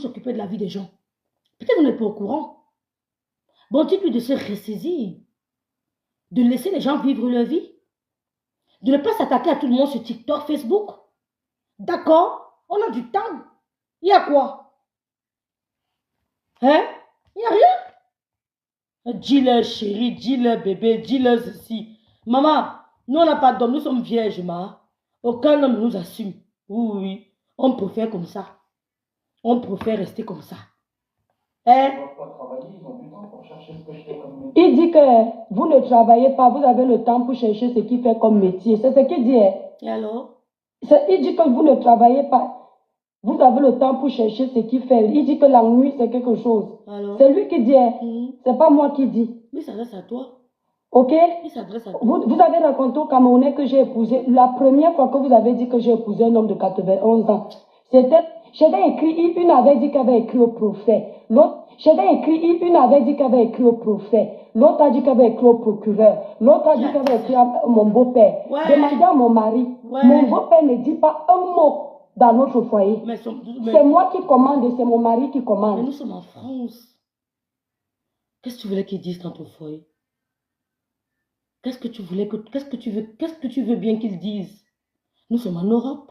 s'occuper de la vie des gens. Peut-être vous n'êtes pas au courant. Bon, dites-lui de se ressaisir, de laisser les gens vivre leur vie, de ne pas s'attaquer à tout le monde sur TikTok, Facebook. D'accord, on a du temps. Il y a quoi? Hein? Il n'y a rien. Dis-leur chérie, dis-leur bébé, dis-leur ceci. Maman, nous on n'a pas d'homme, nous sommes vierges, ma. Aucun homme ne nous assume. Oui, oui, on préfère comme ça. On préfère rester comme ça. Hein? Il dit que vous ne travaillez pas, vous avez le temps pour chercher ce qu'il fait comme métier. C'est ce qu'il dit. Hein? Et alors? Il dit que vous ne travaillez pas. Vous avez le temps pour chercher ce qu'il fait. Il dit que la nuit, c'est quelque chose. C'est lui qui dit. C'est pas moi qui dis. Mais ça s'adresse à toi. Ok? Il s'adresse à toi. Vous avez raconté au Camerounais que j'ai épousé. La première fois que vous avez dit que j'ai épousé un homme de 91 ans, c'était... J'avais écrit, une avait dit qu'elle avait écrit au prophète. L'autre, j'avais écrit, une avait dit qu'elle avait écrit au prophète. L'autre a dit qu'elle avait écrit au procureur. L'autre a dit qu'elle avait écrit à mon beau-père. Demandez à mon mari. Mon beau-père ne dit pas un mot dans notre foyer. C'est moi qui commande et c'est mon mari qui commande. Mais nous sommes en France. Qu'est-ce que tu voulais qu'ils disent dans ton foyer? Qu'est-ce que tu veux bien qu'ils disent? Nous sommes en Europe.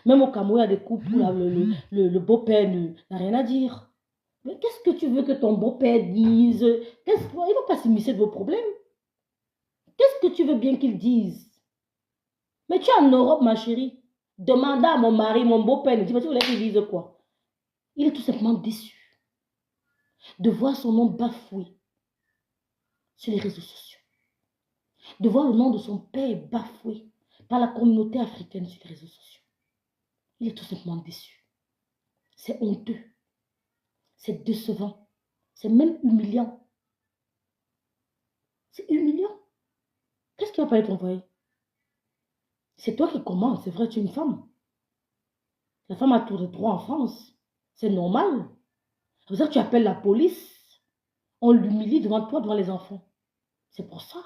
Même au Cameroun, il y a des couples où le beau-père n'a rien à dire. Mais qu'est-ce que tu veux que ton beau-père dise? Il ne va pas s'immiscer de vos problèmes. Qu'est-ce que tu veux bien qu'il dise? Mais tu es en Europe, ma chérie. Demande à mon mari, mon beau-père, ne dis pas, tu voulais qu'il dise quoi? Il est tout simplement déçu de voir son nom bafoué sur les réseaux sociaux. De voir le nom de son père bafoué par la communauté africaine sur les réseaux sociaux. Il est tout simplement déçu. C'est honteux. C'est décevant. C'est même humiliant. C'est humiliant. Qu'est-ce qui va pas être envoyé? C'est toi qui commandes, c'est vrai, tu es une femme. La femme a tout le droit en France. C'est normal. Ça veut dire que tu appelles la police. On l'humilie devant toi, devant les enfants. C'est pour ça.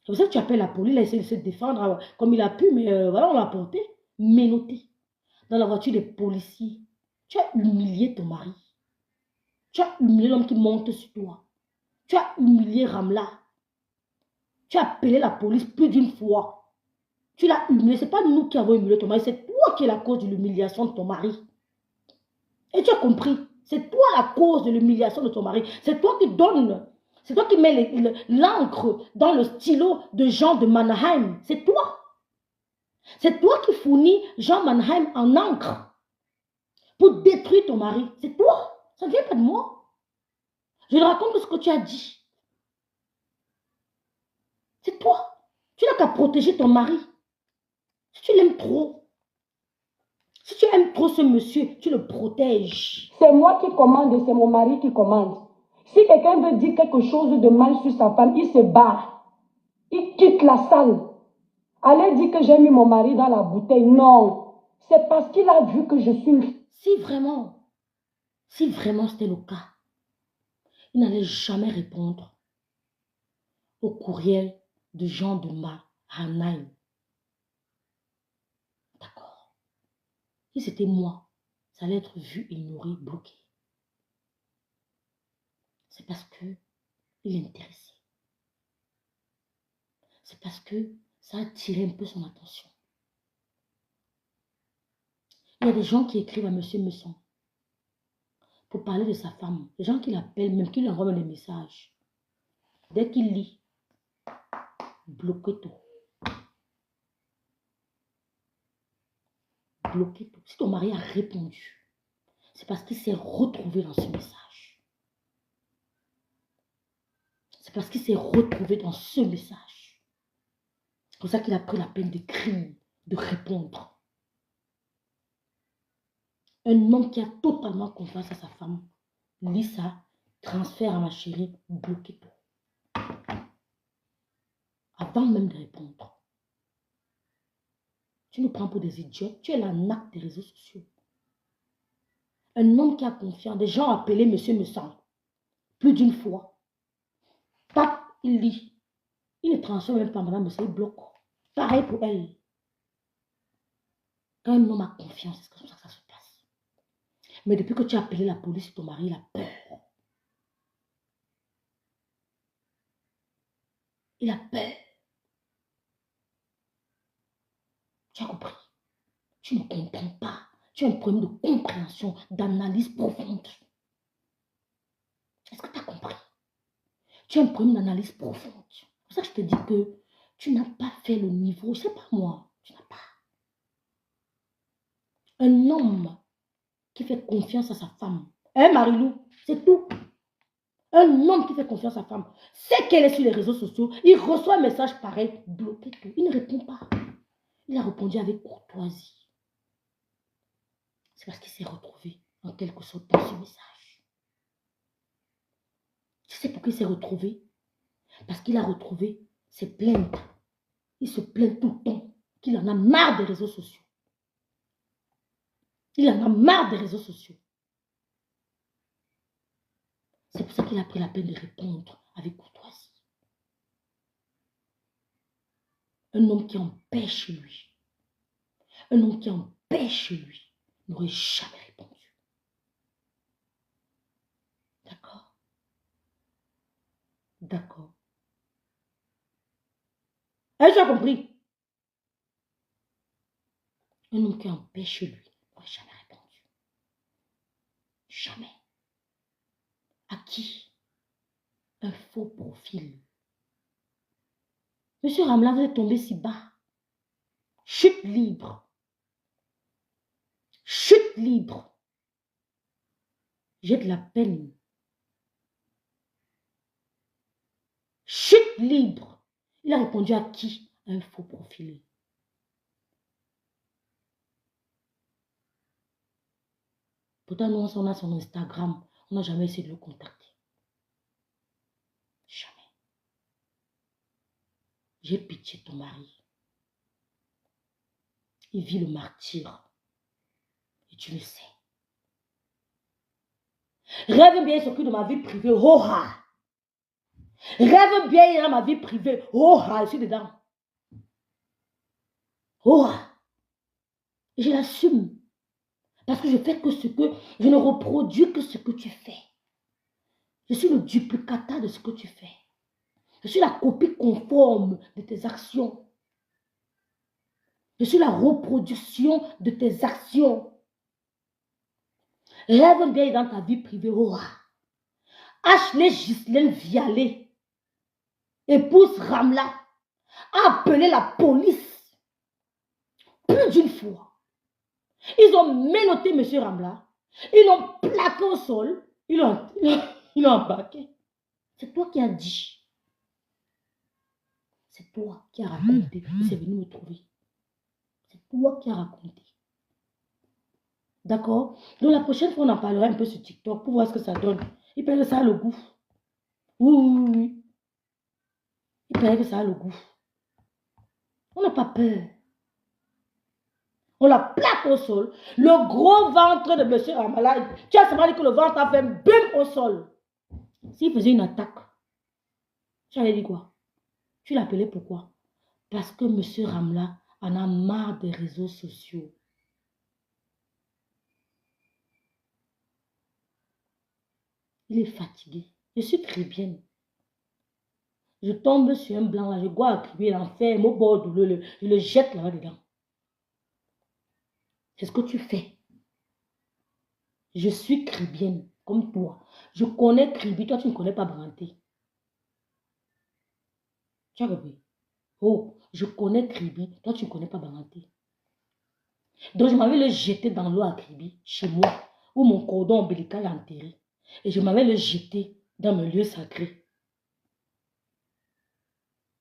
C'est pour ça que tu appelles la police, il a essayé de se défendre comme il a pu, mais voilà, on l'a porté, menotté. Dans la voiture des policiers. Tu as humilié ton mari. Tu as humilié l'homme qui monte sur toi. Tu as humilié Ramla. Tu as appelé la police plus d'une fois. Tu l'as humilié. Ce n'est pas nous qui avons humilié ton mari, c'est toi qui es la cause de l'humiliation de ton mari. Et tu as compris. C'est toi la cause de l'humiliation de ton mari. C'est toi qui donne. C'est toi qui mets l'encre dans le stylo de Jean de Mannheim. C'est toi. C'est toi qui fournis Jean Mannheim en encre pour détruire ton mari. C'est toi. Ça ne vient pas de moi. Je te raconte ce que tu as dit. C'est toi. Tu n'as qu'à protéger ton mari. Si tu l'aimes trop, si tu aimes trop ce monsieur, tu le protèges. C'est moi qui commande et c'est mon mari qui commande. Si quelqu'un veut dire quelque chose de mal sur sa femme, il se barre. Il quitte la salle. Allez dire que j'ai mis mon mari dans la bouteille. Non. C'est parce qu'il a vu que je suis... Si vraiment c'était le cas, il n'allait jamais répondre au courriel de Jean de Mannheim. D'accord. Si c'était moi, ça allait être vu, ignoré, bloqué. C'est parce que il est intéressé. C'est parce que ça a attiré un peu son attention. Il y a des gens qui écrivent à Monsieur Messon pour parler de sa femme. Des gens qui l'appellent, même qui lui envoient des messages. Dès qu'il lit, bloquez tout. Bloquez tout. Si ton mari a répondu, c'est parce qu'il s'est retrouvé dans ce message. C'est parce qu'il s'est retrouvé dans ce message. C'est pour ça qu'il a pris la peine d'écrire, de répondre. Un homme qui a totalement confiance à sa femme, lit ça, transfère à ma chérie, bloquez tout. Avant même de répondre. Tu nous prends pour des idiots. Tu es la nappe des réseaux sociaux. Un homme qui a confiance. Des gens appelés Monsieur Messon. Plus d'une fois. Tape, il lit. Il ne transfère même pas Madame Messon, il bloque. Pareil pour elle. Quand un homme a confiance, c'est comme ça que ça se passe. Mais depuis que tu as appelé la police, ton mari, il a peur. Il a peur. Tu as compris? Tu ne comprends pas. Tu as un problème de compréhension, d'analyse profonde. Est-ce que tu as compris? Tu as un problème d'analyse profonde. C'est pour ça que je te dis que tu n'as pas fait le niveau. Je ne sais pas moi. Tu n'as pas. Un homme qui fait confiance à sa femme. Hein, Marilou? C'est tout. Un homme qui fait confiance à sa femme, sait qu'elle est sur les réseaux sociaux, il reçoit un message pareil, bloqué tout. Il ne répond pas. Il a répondu avec courtoisie. C'est parce qu'il s'est retrouvé en quelque sorte dans ce message. Tu sais pourquoi il s'est retrouvé? Parce qu'il a retrouvé ses plaintes. Il se plaint tout le temps qu'il en a marre des réseaux sociaux. Il en a marre des réseaux sociaux. C'est pour ça qu'il a pris la peine de répondre avec courtoisie. Un homme qui est en paix chez lui. Un homme qui est en paix chez lui n'aurait jamais répondu. D'accord? D'accord. Est-ce que tu as compris? Un homme qui est en paix chez lui n'aurait jamais répondu. Jamais. À qui? Un faux profil. Monsieur Ramla, vous êtes tombé si bas. Chute libre. Chute libre. J'ai de la peine. Chute libre. Il a répondu à qui? Un faux profil. Pourtant, nous, on a son Instagram. On n'a jamais essayé de le contacter. Jamais. J'ai pitié de ton mari. Il vit le martyre. Et tu le sais. Rêve bien, il s'occupe de ma vie privée. Oh ha! Rêve bien, il est dans ma vie privée. Oh ha! Je suis dedans. Oh ha! Et je l'assume. Parce que je fais que ce que... Je ne reproduis que ce que tu fais. Je suis le duplicata de ce que tu fais. Je suis la copie conforme de tes actions. Je suis la reproduction de tes actions. Rêve bien dans ta vie privée. Oh, Ashley Ghislaine Vialet, épouse Ramla, a appelé la police plus d'une fois. Ils ont menotté M. Ramla. Ils l'ont plaqué au sol. Ils l'ont embarqué. C'est toi qui as dit. C'est toi qui as raconté. C'est venu me trouver. C'est toi qui as raconté. D'accord? Donc la prochaine fois, on en parlera un peu sur TikTok pour voir ce que ça donne. Il paraît que ça a le goût. Oui. Il paraît que ça a le goût. On n'a pas peur. On la plaque au sol. Le gros ventre de M. Ramla, tu as seulement dit que le ventre a fait un bum au sol. S'il faisait une attaque, tu allais dire quoi? Tu l'appelais pourquoi? Parce que M. Ramla en a marre des réseaux sociaux. Il est fatigué. Je suis très bien. Je tombe sur un blanc, là, je vois attribuer l'enfer, au bord douloureux, je le jette là-dedans. C'est ce que tu fais. Je suis cribienne, comme toi. Je connais Kribi, toi tu ne connais pas Branté. Tu as compris? Oh, je connais Kribi, toi tu ne connais pas Branté. Donc je m'avais le jeté dans l'eau à Kribi, chez moi, où mon cordon ombilical est enterré. Et je m'avais le jeté dans mon lieu sacré.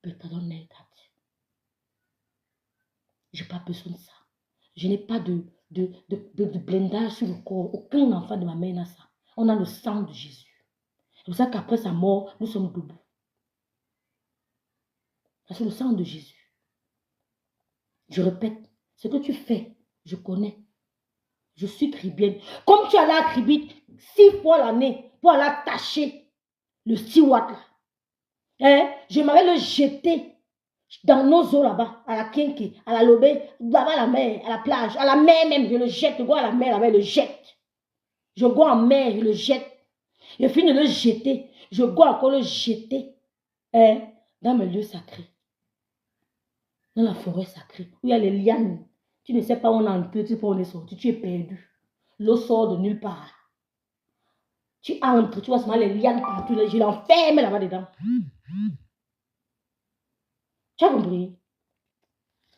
Je n'ai pas besoin de ça. Je n'ai pas de blindage sur le corps. Aucun enfant de ma mère n'a ça. On a le sang de Jésus. C'est pour ça qu'après sa mort, nous sommes debout. C'est le sang de Jésus. Je répète, ce que tu fais, je connais. Je suis cribienne. Comme tu allais à Kribi 6 fois l'année pour aller attacher le steward là. Hein? Je m'avais le jeté dans nos eaux là-bas, à la Kinki, à la Lobé, là-bas à la mer, à la plage, à la mer même, je le jette, je vois à la mer là-bas, je le jette. Je goûte en mer, je le jette. Je finis de le jeter. Je goûte encore le jeter. Hein, dans mes lieux sacrés. Dans la forêt sacrée. Où il y a les lianes. Tu ne sais pas où on est entré, tu ne sais pas où on est sorti. Tu es perdu. L'eau sort de nulle part. Tu entres, tu vois seulement les lianes partout. Je l'enferme là-bas dedans. Tu as compris?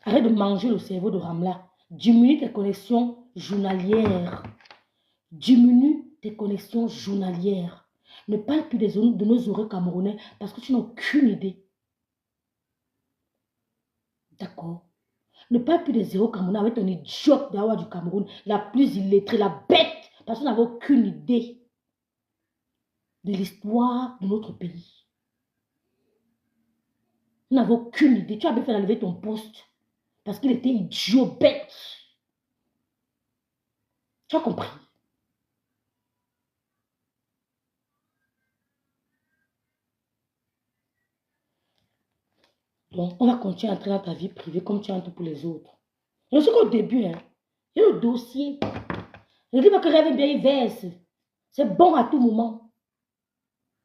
Arrête de manger le cerveau de Ramla. Diminue tes connexions journalières. Diminue tes connexions journalières. Ne parle plus de nos oreilles camerounais parce que tu n'as aucune idée. D'accord? Ne parle plus des zéros camerounais avec ton idiote d'Awa du Cameroun, la plus illettrée, la bête, parce que tu n'avais aucune idée de l'histoire de notre pays. Tu n'avais aucune idée. Tu as bien fait d'enlever ton poste parce qu'il était idiot, bête. Tu as compris? Donc, on va continuer à entrer dans ta vie privée comme tu entres pour les autres. Je sais qu'au début, hein, il y a le dossier. Ne dis pas que rêve bien, il verse. C'est bon à tout moment.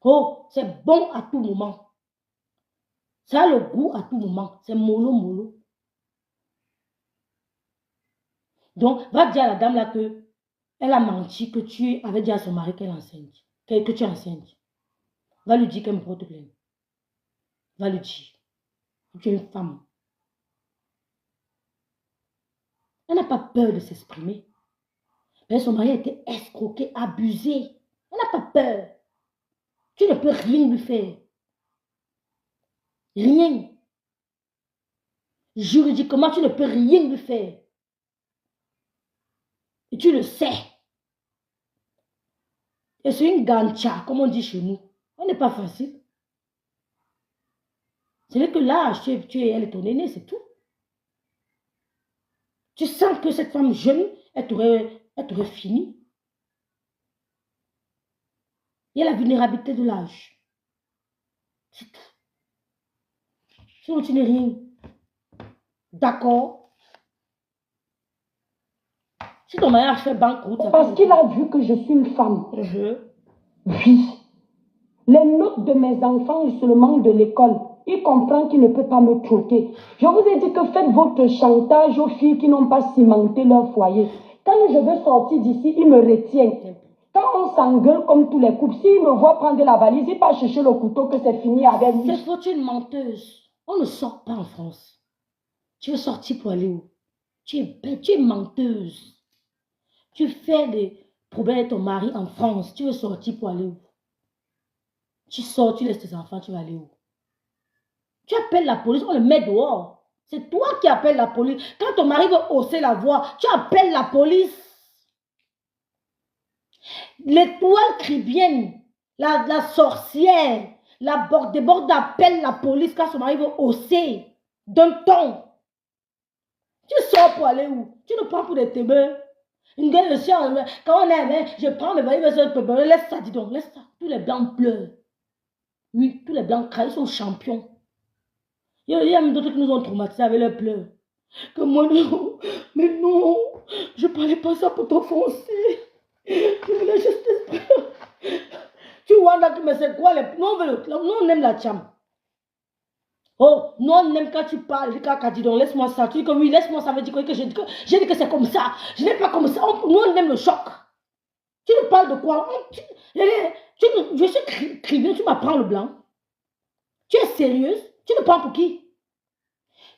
Oh, c'est bon à tout moment. Ça a le goût à tout moment. C'est mollo, mollo. Donc, va dire à la dame là que elle a menti, que tu avais dit à son mari qu'elle est enceinte. Que tu es enceinte. Va lui dire qu'elle me porte plainte. Va lui dire. Tu es une femme. Elle n'a pas peur de s'exprimer. Mais son mari a été escroqué, abusé. Elle n'a pas peur. Tu ne peux rien lui faire. Rien. Juridiquement, tu ne peux rien lui faire. Et tu le sais. Et c'est une gancha, comme on dit chez nous. On n'est pas facile. Ce n'est que l'âge, elle est ton aînée, c'est tout. Tu sens que cette femme jeune, elle t'aurait fini. Il y a la vulnérabilité de l'âge. C'est tout. Sinon, tu n'es rien. D'accord? Si ton mariage fait banqueroute... Parce qu'il a vu que je suis une femme. Oui. Les notes de mes enfants et seulement de l'école. Il comprend qu'il ne peut pas me troquer. Je vous ai dit que faites votre chantage aux filles qui n'ont pas cimenté leur foyer. Quand je veux sortir d'ici, il me retient. Quand on s'engueule comme tous les couples, s'il me voit prendre la valise, il part chercher le couteau que c'est fini avec lui. C'est faut une menteuse. On ne sort pas en France. Tu veux sortir pour aller où? Tu es bête, tu es menteuse. Tu fais des problèmes avec ton mari en France. Tu veux sortir pour aller où? Tu sors, tu laisses tes enfants, tu vas aller où? Tu appelles la police, on le met dehors. C'est toi qui appelles la police. Quand ton mari veut hausser la voix, tu appelles la police. L'étoile cribienne, la sorcière, la borde appelle la police quand son mari veut hausser d'un ton. Tu sors pour aller où? Tu nous prends pour des témoins. Une gueule de chien, quand on est, je prends mes valises, laisse ça, dis donc, laisse ça. Tous les blancs pleurent. Oui, tous les blancs crient, ils sont champions. Il y a même d'autres qui nous ont traumatisés avec leurs pleurs. Que moi, non, mais non, je ne parlais pas ça pour t'offenser. Je voulais juste... Tu vois, mais c'est quoi les... Nous, on aime la cham. Oh, nous, on aime quand tu parles, quand dis donc, laisse-moi ça. Tu dis que oui, laisse-moi ça, veut dire que j'ai dit que c'est comme ça. Je n'ai pas comme ça. Nous, on aime le choc. Tu nous parles de quoi? Je suis criminel, tu m'apprends le blanc. Tu es sérieuse? Tu te prends pour qui?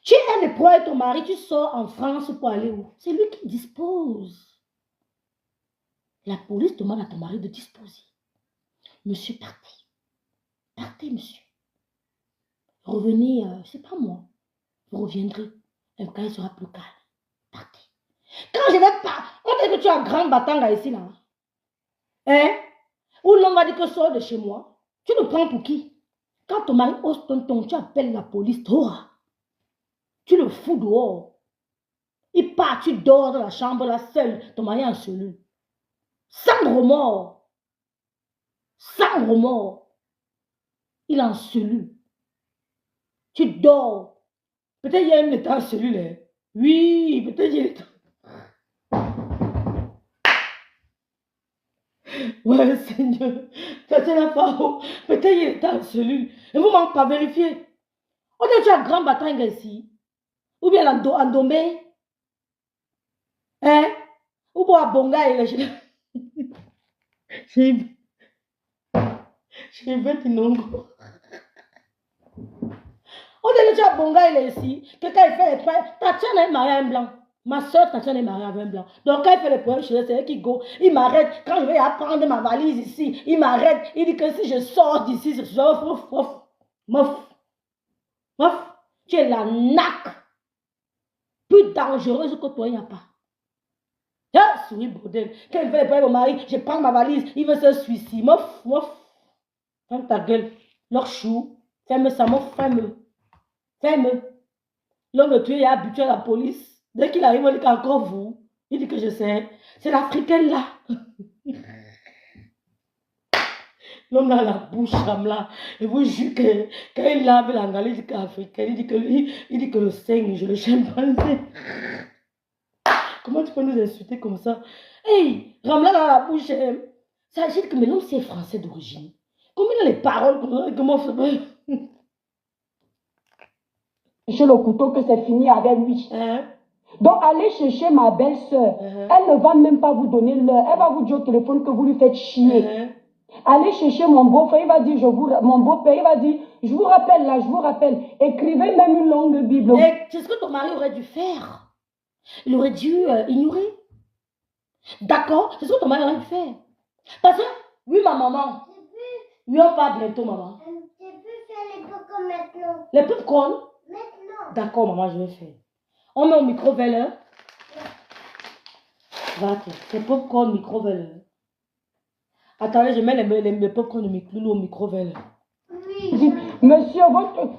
Tu es un proie de ton mari, tu sors en France pour aller où? C'est lui qui dispose. La police demande à ton mari de disposer. Monsieur, partez. Partez, monsieur. Revenez, c'est pas moi. Vous reviendrez. Quand il sera plus calme. Partez. Quand je vais pas, on dit que tu as grand batanga ici, là. Hein? Ou l'on va dire que sors de chez moi. Tu nous prends pour qui? Quand ton mari hausse ton ton, tu appelles la police. Toi. Tu le fous dehors. Il part, tu dors dans la chambre là seul. Ton mari est en cellule. Sans remords. Sans remords. Il est en cellule. Tu dors. Peut-être il y a même l'état en cellule. Hein? Oui, peut-être il y a l'état. Ouais, Seigneur. C'est la femme. Peut-être il est en cellule. Et vous m'avez pas vérifié. On dit que tu as grand bataille ici. Ou bien en Domé. Hein? Ou bien à Bonga et les J'ai vu Tinongo. On dit que tu as Bonga et les ici. Que quand il fait les points, Tatiana est mariée à un blanc. Ma soeur Tatiana est mariée avec un blanc. Donc quand il fait les points chez elle, c'est elle qui go. Il m'arrête. Quand je vais apprendre ma valise ici, il m'arrête. Il dit que si je sors d'ici, je sors. Mof. Tu es la naque. Plus dangereuse que toi, il n'y a pas. Ah, souris, bordel. Quand il fait les points avec mon mari, je prends ma valise. Il veut se suicider. Mof. Ferme ta gueule. Leur chou. Ferme ça, mof, ferme. L'homme le tué est habitué à la police. Dès qu'il arrive, on dit qu'encore vous. Il dit que je sais. C'est l'Africaine là. L'homme là, la bouche là. Et vous jure que quand il lave la galère, il dit qu'Africaine. Il dit que le singe, le chimpanzé. Comment tu peux nous insulter comme ça? Hey, Ramla dans la bouche. Ça agit que mais l'homme c'est français d'origine. Combien il a les paroles? Comment ça va? Chercher le couteau que c'est fini avec lui. Donc, allez chercher ma belle-sœur. Elle ne va même pas vous donner l'heure. Elle va vous dire au téléphone que vous lui faites chier. Allez chercher mon beau-frère. Il va dire, mon beau-père, il va dire, je vous rappelle là, je vous rappelle. Écrivez même une longue Bible. C'est ce que ton mari aurait dû faire. Il aurait dû ignorer. D'accord? C'est ce que ton mari aurait dû faire. Parce que, oui, ma maman. Oui, on parle bientôt, maman. Je peux faire les popcorn maintenant. Les popcorn? Maintenant. D'accord, maman, je vais faire. On met au micro-véleur. Va, c'est popcorn micro-véleur. Attendez, je mets les popcorn au micro-véleur. Oui. Monsieur,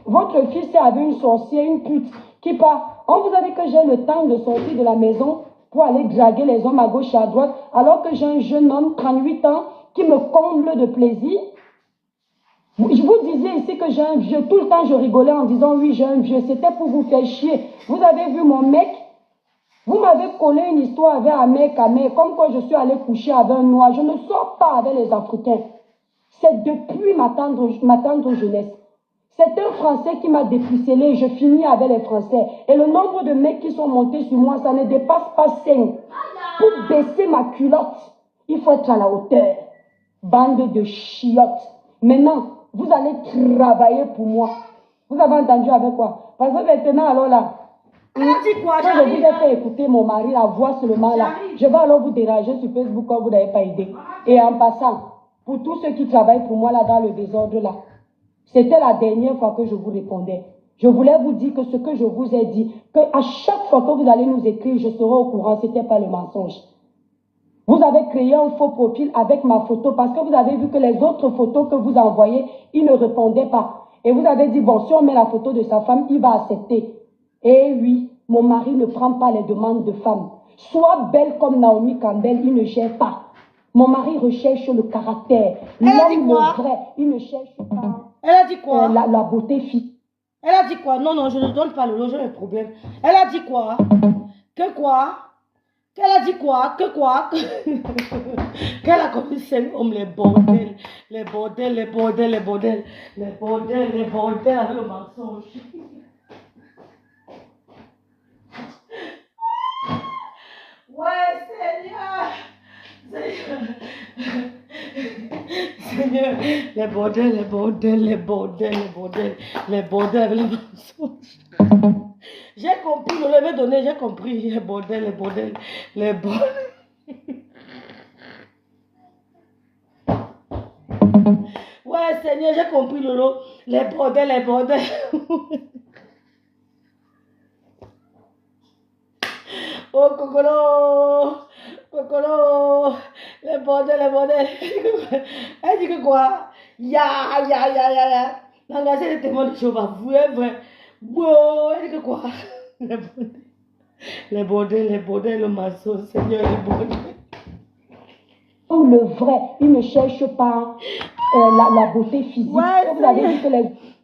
votre fils est avec une sorcière, une pute, qui part. On vous a dit que j'ai le temps de sortir de la maison pour aller draguer les hommes à gauche et à droite, alors que j'ai un jeune homme, 38 ans, qui me comble de plaisir. Je vous disais ici que j'ai un vieux. Tout le temps, je rigolais en disant oui, j'ai un vieux. C'était pour vous faire chier. Vous avez vu mon mec? Vous m'avez collé une histoire avec un mec, comme quoi je suis allé coucher avec un noir. Je ne sors pas avec les Africains. C'est depuis ma tendre jeunesse. C'est un Français qui m'a dépucelé. Je finis avec les Français. Et le nombre de mecs qui sont montés sur moi, ça ne dépasse pas 5. Pour baisser ma culotte, il faut être à la hauteur. Bande de chiottes. Maintenant, vous allez travailler pour moi. Vous avez entendu avec quoi? Parce que maintenant, alors là, elle a dit quoi? quand je vous ai fait écouter mon mari, la voix seulement là, je vais alors vous déranger sur Facebook quand vous n'avez pas aidé. Et en passant, pour tous ceux qui travaillent pour moi là dans le désordre là, c'était la dernière fois que je vous répondais. Je voulais vous dire que ce que je vous ai dit, que à chaque fois que vous allez nous écrire, je serai au courant, ce n'était pas le mensonge. Vous avez créé un faux profil avec ma photo parce que vous avez vu que les autres photos que vous envoyez, ils ne répondaient pas. Et vous avez dit, bon, si on met la photo de sa femme, il va accepter. Et oui, mon mari ne prend pas les demandes de femmes. Soit belle comme Naomi Campbell, il ne gère pas. Mon mari recherche le caractère. L'homme le vrai, il ne cherche pas. Elle a dit quoi? La beauté physique. Elle a dit quoi? Non, je ne donne pas le lot, j'ai un problème. Elle a dit quoi? Que quoi? Qu'elle a dit quoi? Que quoi? Qu'elle a commis 5 hommes, les bordels, avec le mensonge. Ouais, Seigneur, les bordels avec le mensonge. J'ai compris, le lever donné, j'ai compris. Les bordels. Ouais, Seigneur, j'ai compris, Lolo. Les bordels. Oh, Cocolo. Les bordels. Elle dit que quoi? Ya. L'engagé de témoin de Jéhovah, vous êtes vrai. Wow, elle dit que quoi? Les bordels, le mensonge, Seigneur, les bordels. Le vrai, il ne cherche pas. la beauté physique. Ouais, Quand vous avez dit que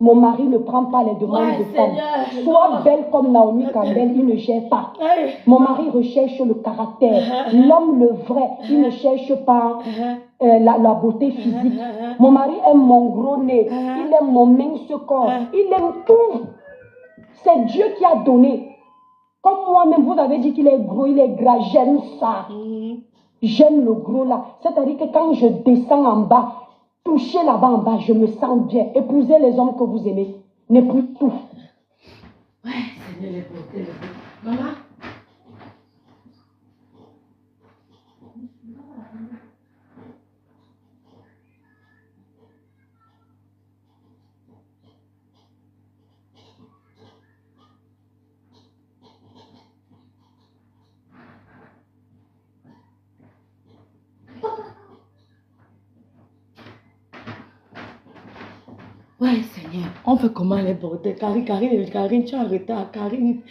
mon mari ne prend pas les demandes Ouais, de femmes. Seigneur. Sois belle comme Naomi Campbell, il ne gère pas. Ouais. Mon mari recherche le caractère. L'homme, le vrai, il ne cherche pas la beauté physique. Mon mari aime mon gros nez. Il aime mon mince corps. Il aime tout. C'est Dieu qui a donné. Comme moi-même, vous avez dit qu'il est gros, il est gras. J'aime ça. J'aime le gros là. C'est-à-dire que quand je descends en bas, toucher là-bas en bas, je me sens bien. Épousez les hommes que vous aimez. N'est plus tout. Ouais, Seigneur, les beautés, les beautés. Maman. Ouais, Seigneur, on fait comment les beautés? Karine, tu es en retard. Karine,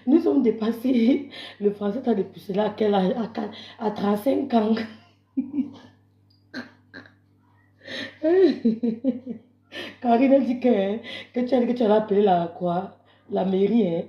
nous sommes dépassés. Le français t'a dépassé là à quel âge? À 35 ans. Karine a dit que tu as dit que tu allais appeler la mairie. Hein?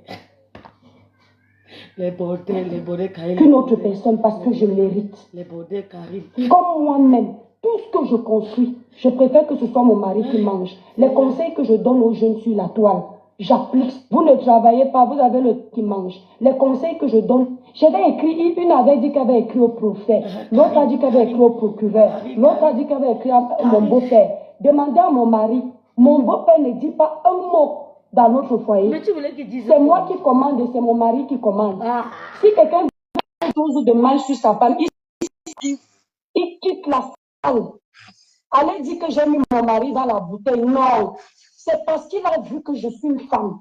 Les beautés, Karine. Qu'une autre personne parce que je mérite. Les beautés, Karine. Comme moi-même, tout ce que je construis, je préfère que ce soit mon mari qui mange. Les conseils que je donne aux jeunes sur la toile, j'applique. Vous ne travaillez pas, vous avez le qui mange. Les conseils que je donne, j'avais écrit, une avait dit qu'elle avait écrit au prophète, l'autre a dit qu'elle avait écrit au procureur, l'autre a dit qu'elle avait écrit à mon beau-père. Demandez à mon mari, mon beau-père ne dit pas un mot dans notre foyer. Mais tu voulais qu'il dise. C'est moi qui commande et c'est mon mari qui commande. Si quelqu'un dit quelque chose de mal sur sa femme, il quitte la salle. Allez dire que j'ai mis mon mari dans la bouteille. Non, c'est parce qu'il a vu que je suis une femme.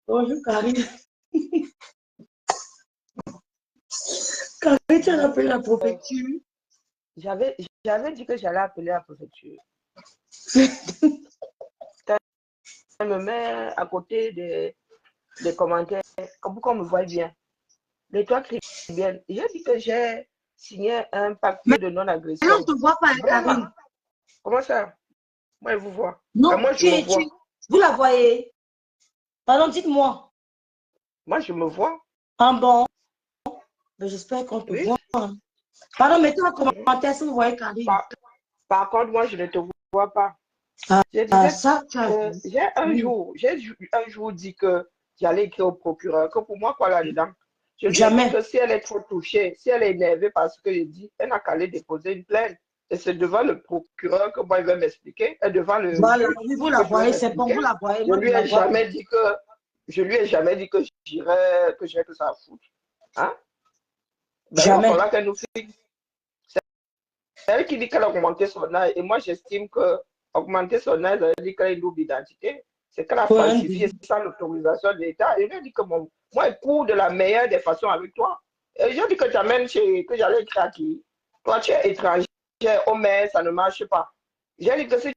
Bonjour, Karine. Karine, tu as appelé la préfecture. J'avais dit que j'allais appeler la préfecture. Elle me met à côté des commentaires, pour qu'on me voie bien. Les toi crie bien. J'ai dit que j'ai signé un papier de non-agression. Mais on ne te voit pas, Karine. Comment ça? Moi, je vous vois. Non, moi, je me vois. Vous la voyez? Pardon, dites-moi. Moi, je me vois. Ah bon? J'espère qu'on te voit. Pardon, mettez un commentaire si vous voyez Karine. Par contre, moi, je ne te vois pas. J'ai un jour dit que j'allais écrire au procureur, que pour moi, quoi là-dedans? Je lui ai dit que si elle est trop touchée, si elle est énervée par ce que j'ai dit, elle n'a qu'à aller déposer une plainte. Et c'est devant le procureur que moi, il va m'expliquer. Et devant le voilà, vous la voyez, c'est bon, vous la voyez. Je lui ai jamais dit que j'irais, que j'ai que ça à foutre. Hein? Ben, jamais. Il va falloir qu'elle nous fixe. C'est elle qui dit qu'elle a augmenté son âge. Et moi, j'estime que augmenter son âge, ça veut dire qu'elle a une double identité. C'est qu'elle a falsifié sans l'autorisation de l'État. Et je dis que moi, je cours de la meilleure des façons avec toi. Et je dis que tu amènes que j'allais écrire à qui? Toi, tu es étranger, oh, mais ça ne marche pas. J'ai dit que si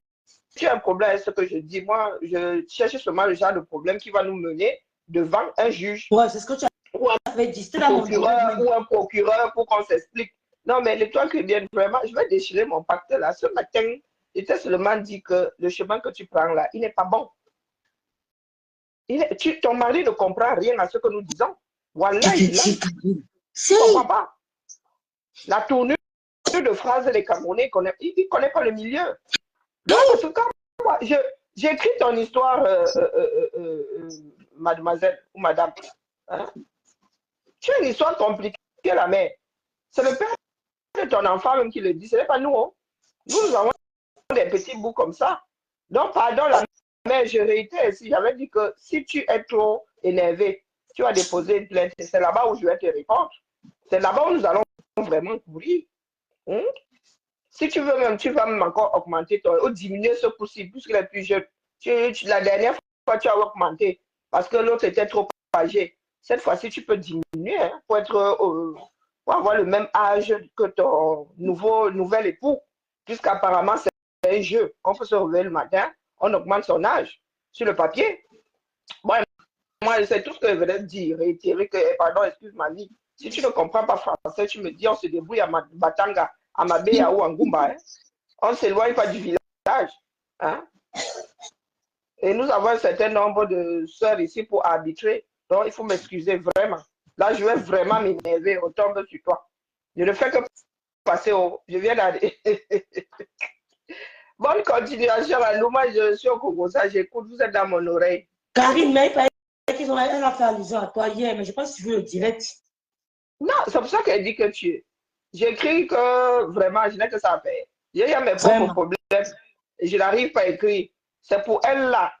tu as un problème avec ce que je dis, moi, je cherche seulement le genre de problème qui va nous mener devant un juge. Ouais, c'est ce que tu avais dit. Ou un procureur pour qu'on s'explique. Non, mais les toi qui viennent vraiment, je vais déchirer mon pacte là. Ce matin, il t'a seulement dit que le chemin que tu prends là, il n'est pas bon. Ton mari ne comprend rien à ce que nous disons. Voilà, il ne comprend pas. La tournure de phrases des Camerounais, il ne connaît pas le milieu. Donc, parce que quand moi, j'écris ton histoire, mademoiselle ou madame, hein? Tu as une histoire compliquée, la mère. C'est le père de ton enfant même qui le dit, ce n'est pas nous. Hein. Nous avons des petits bouts comme ça. Donc, pardon, la mère, je réitère ici, j'avais dit que si tu es trop énervé, tu vas déposer une plainte. C'est là-bas où je vais te répondre. C'est là-bas où nous allons vraiment courir. Hein? Si tu veux même, tu vas même encore augmenter ou diminuer ce coup-ci, puisqu'il est plus jeune. La dernière fois, tu as augmenté parce que l'autre était trop âgé. Cette fois-ci, tu peux diminuer hein, pour avoir le même âge que ton nouvel époux, puisqu'apparemment, c'est un jeu. On peut se réveiller le matin, on augmente son âge sur le papier. Bon, moi, c'est tout ce que je voulais dire, réitérer que, pardon, excuse ma vie. Si tu ne comprends pas français, tu me dis, on se débrouille à Batanga. à Mabéa ou en Goumba. Hein. On ne s'éloigne pas du village. Hein. Et nous avons un certain nombre de sœurs ici pour arbitrer. Donc, il faut m'excuser vraiment. Là, je vais vraiment m'énerver, retomber sur toi. Je ne fais que passer au... Je viens d'aller. Bonne continuation à nous. Moi, je suis au Congo, ça, j'écoute, vous êtes dans mon oreille. Karine, mais elle a fait allusion à toi hier, mais je pense que tu veux le direct. Non, c'est pour ça qu'elle dit que tu es. J'écris que vraiment, je n'ai que ça à faire. J'ai eu mes propres problèmes et je n'arrive pas à écrire. C'est pour elle là.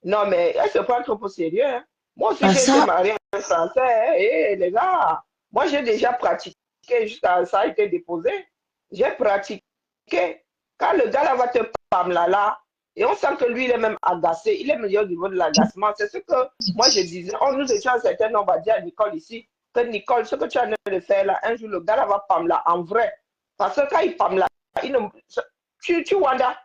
Non, mais elle se prend trop au sérieux. Hein. Moi aussi, j'ai été mariée à un Français. Hein, et les gars, moi, j'ai déjà pratiqué jusqu'à ça a été déposé. J'ai pratiqué. Quand le gars là va te parler là, et on sent que lui, il est même agacé. Il est meilleur au niveau de l'agacement. C'est ce que moi, je disais. On nous étions un certain nombre à dire à Nicole ici. Que Nicole, ce que tu as en train de faire là, un jour, le gars là va parler là en vrai. Parce que quand il parle là, il ne, tu Wanda,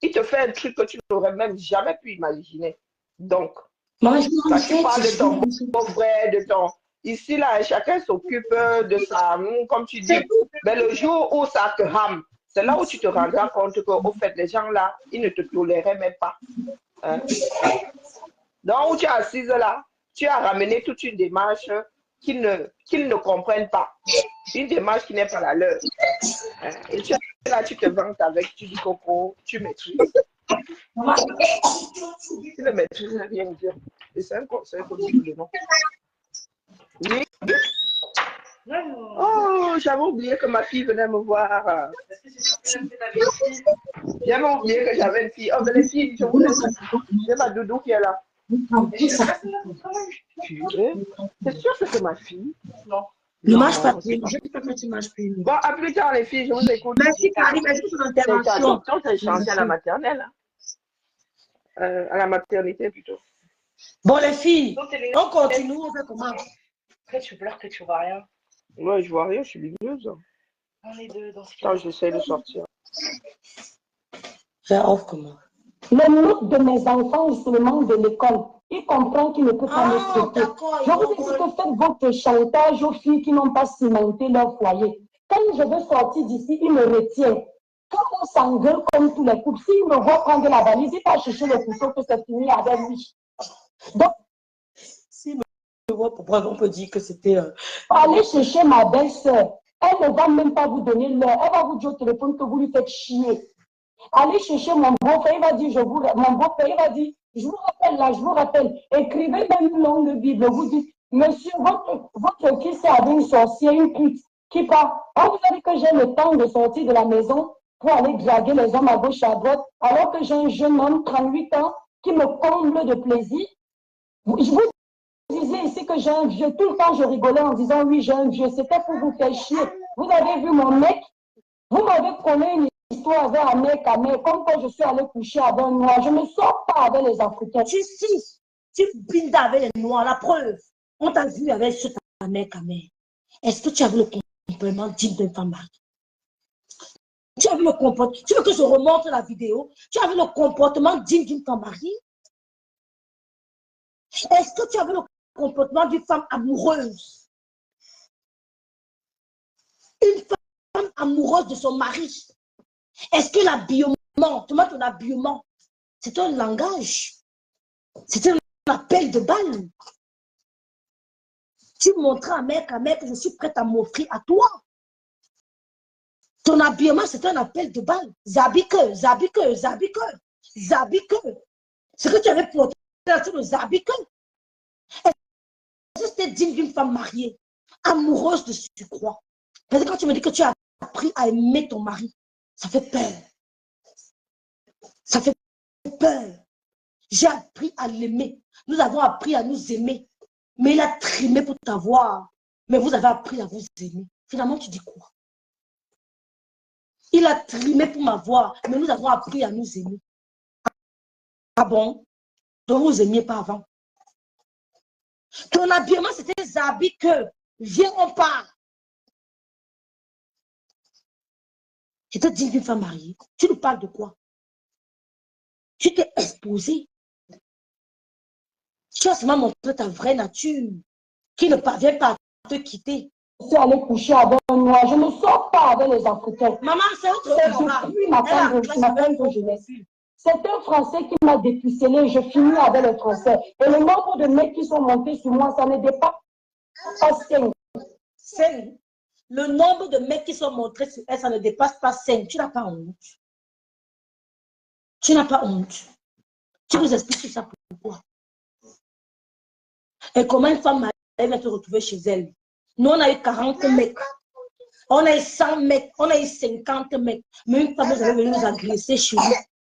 il te fait un truc que tu n'aurais même jamais pu imaginer. Donc, quand tu parles de ton beau-frère, de ton... Ici, là, chacun s'occupe de ça, comme tu dis. Mais le jour où ça te rame, c'est là où tu te rendras compte qu'au fait, les gens là, ils ne te toléraient même pas. Hein? Donc, où tu es assise là, tu as ramené toute une démarche qu'ils ne comprennent pas. Une démarche qui n'est pas la leur. Hein? Et tu es là, tu te vantes avec, tu dis coco, tu maîtrises. Tu ne maîtrises rien dire. Et c'est un conseil que nous donnons. Oui. Oh, j'avais oublié que ma fille venait me voir. J'avais oublié que j'avais une fille. Oh, mais les filles, je vous laisse. J'ai ma doudou qui est là. C'est sûr que c'est ma fille. Non. Ne marche pas plus. Je ne sais pas que tu marches plus. Bon, à plus tard, les filles, je vous écoute. Merci, Karine. Merci pour l'intervention. C'est changé à la maternelle. À la maternité, plutôt. Bon, les filles, on continue. On fait comment? Après, tu pleures que tu vois rien. Ouais, je vois rien, je suis lumineuse. On est deux dans ce Attends, j'essaie de sortir. J'ai off comment? Le manque de mes enfants est seulement de l'école. Il comprend qu'il ne peut pas me traiter. Je vous dis que faites votre chantage aux filles qui n'ont pas cimenté leur foyer. Quand je veux sortir d'ici, il me retient. Quand on s'engueule comme tous les couples, s'il me voit prendre la valise, il va chercher le couteau que c'est fini avec lui. Donc, si me voit, pourquoi on peut dire que c'était... allez chercher ma belle-sœur. Elle ne va même pas vous donner l'heure. Elle va vous dire au téléphone que vous lui faites chier. Allez chercher mon beau-frère, il va dire, mon beau-frère, il va dire, je vous rappelle là, je vous rappelle, écrivez même une longue Bible, vous dites, monsieur, votre fils avait une sorcière, une pute, qui part. On vous a dit que j'ai le temps de sortir de la maison pour aller draguer les hommes à gauche, à droite, alors que j'ai un jeune homme, 38 ans, qui me comble de plaisir. Je vous disais ici que j'ai un vieux, tout le temps je rigolais en disant, oui, j'ai un vieux, c'était pour vous faire chier. Vous avez vu mon mec, vous m'avez collé une histoire avec un mec à mec, comme quand je suis allée coucher avec un noir. Je ne sors pas avec les Africains. Tu bindes avec les noirs, la preuve. On t'a vu avec ce mec à mec. Est-ce que tu as vu le comportement digne d'une femme mariée? Tu as vu le comportement? Tu veux que je remonte la vidéo? Tu as vu le comportement digne d'une femme mariée? Est-ce que tu as vu le comportement d'une femme amoureuse? Une femme amoureuse de son mari. Est-ce que l'habillement, ton habillement, c'est un langage? C'est un appel de balle. Tu montras à mec, je suis prête à m'offrir à toi. Ton habillement, c'est un appel de balle. Zabike. Ce que tu avais porté sur le zabike. Est-ce que c'était digne d'une femme mariée, amoureuse de ce que tu crois? Parce que quand tu me dis que tu as appris à aimer ton mari, ça fait peur. Ça fait peur. J'ai appris à l'aimer. Nous avons appris à nous aimer. Mais il a trimé pour t'avoir. Mais vous avez appris à vous aimer. Finalement, tu dis quoi? Il a trimé pour m'avoir. Mais nous avons appris à nous aimer. Ah bon? Donc vous n'aimiez pas avant. Ton habillement, c'était Zabi que. Viens, on part. Je te dis d'une femme mariée. Tu nous parles de quoi? Tu t'es exposé. Tu as seulement montré ta vraie nature, qui ne parvient pas à te quitter. suis allée coucher avec un noir. Je ne sors pas avec les Africains. Maman, c'est autre chose. Je fuis ma tendre jeunesse. C'est un Français qui m'a dépucelé. Je finis avec les Français. Et le nombre de mecs qui sont montés sur moi, ça ne dépasse pas 5. 5. Le nombre de mecs qui sont montrés sur elle, ça ne dépasse pas 5. Tu n'as pas honte. Tu n'as pas honte. Tu vous expliques ça pourquoi. Et comment une femme elle va te retrouver chez elle. Nous, on a eu 40 mecs. On a eu 100 mecs. On a eu 50 mecs. Mais une femme, vous allez venir nous agresser chez nous.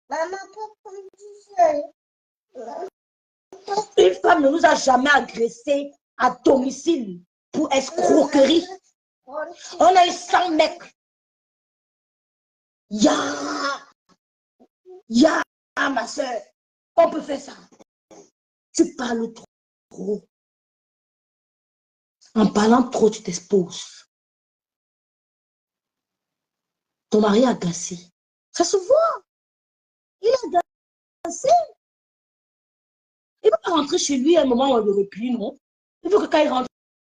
Maman, pourquoi tu sais? Une femme ne nous a jamais agressé à domicile pour escroquerie. On a eu 100 mecs. Ya, ma soeur, on peut faire ça. Tu parles trop. En parlant trop, tu t'exposes. Ton mari a agacé. Ça se voit. Il a agacé. Il ne va pas rentrer chez lui à un moment où il le replie, non? Il veut que quand il rentre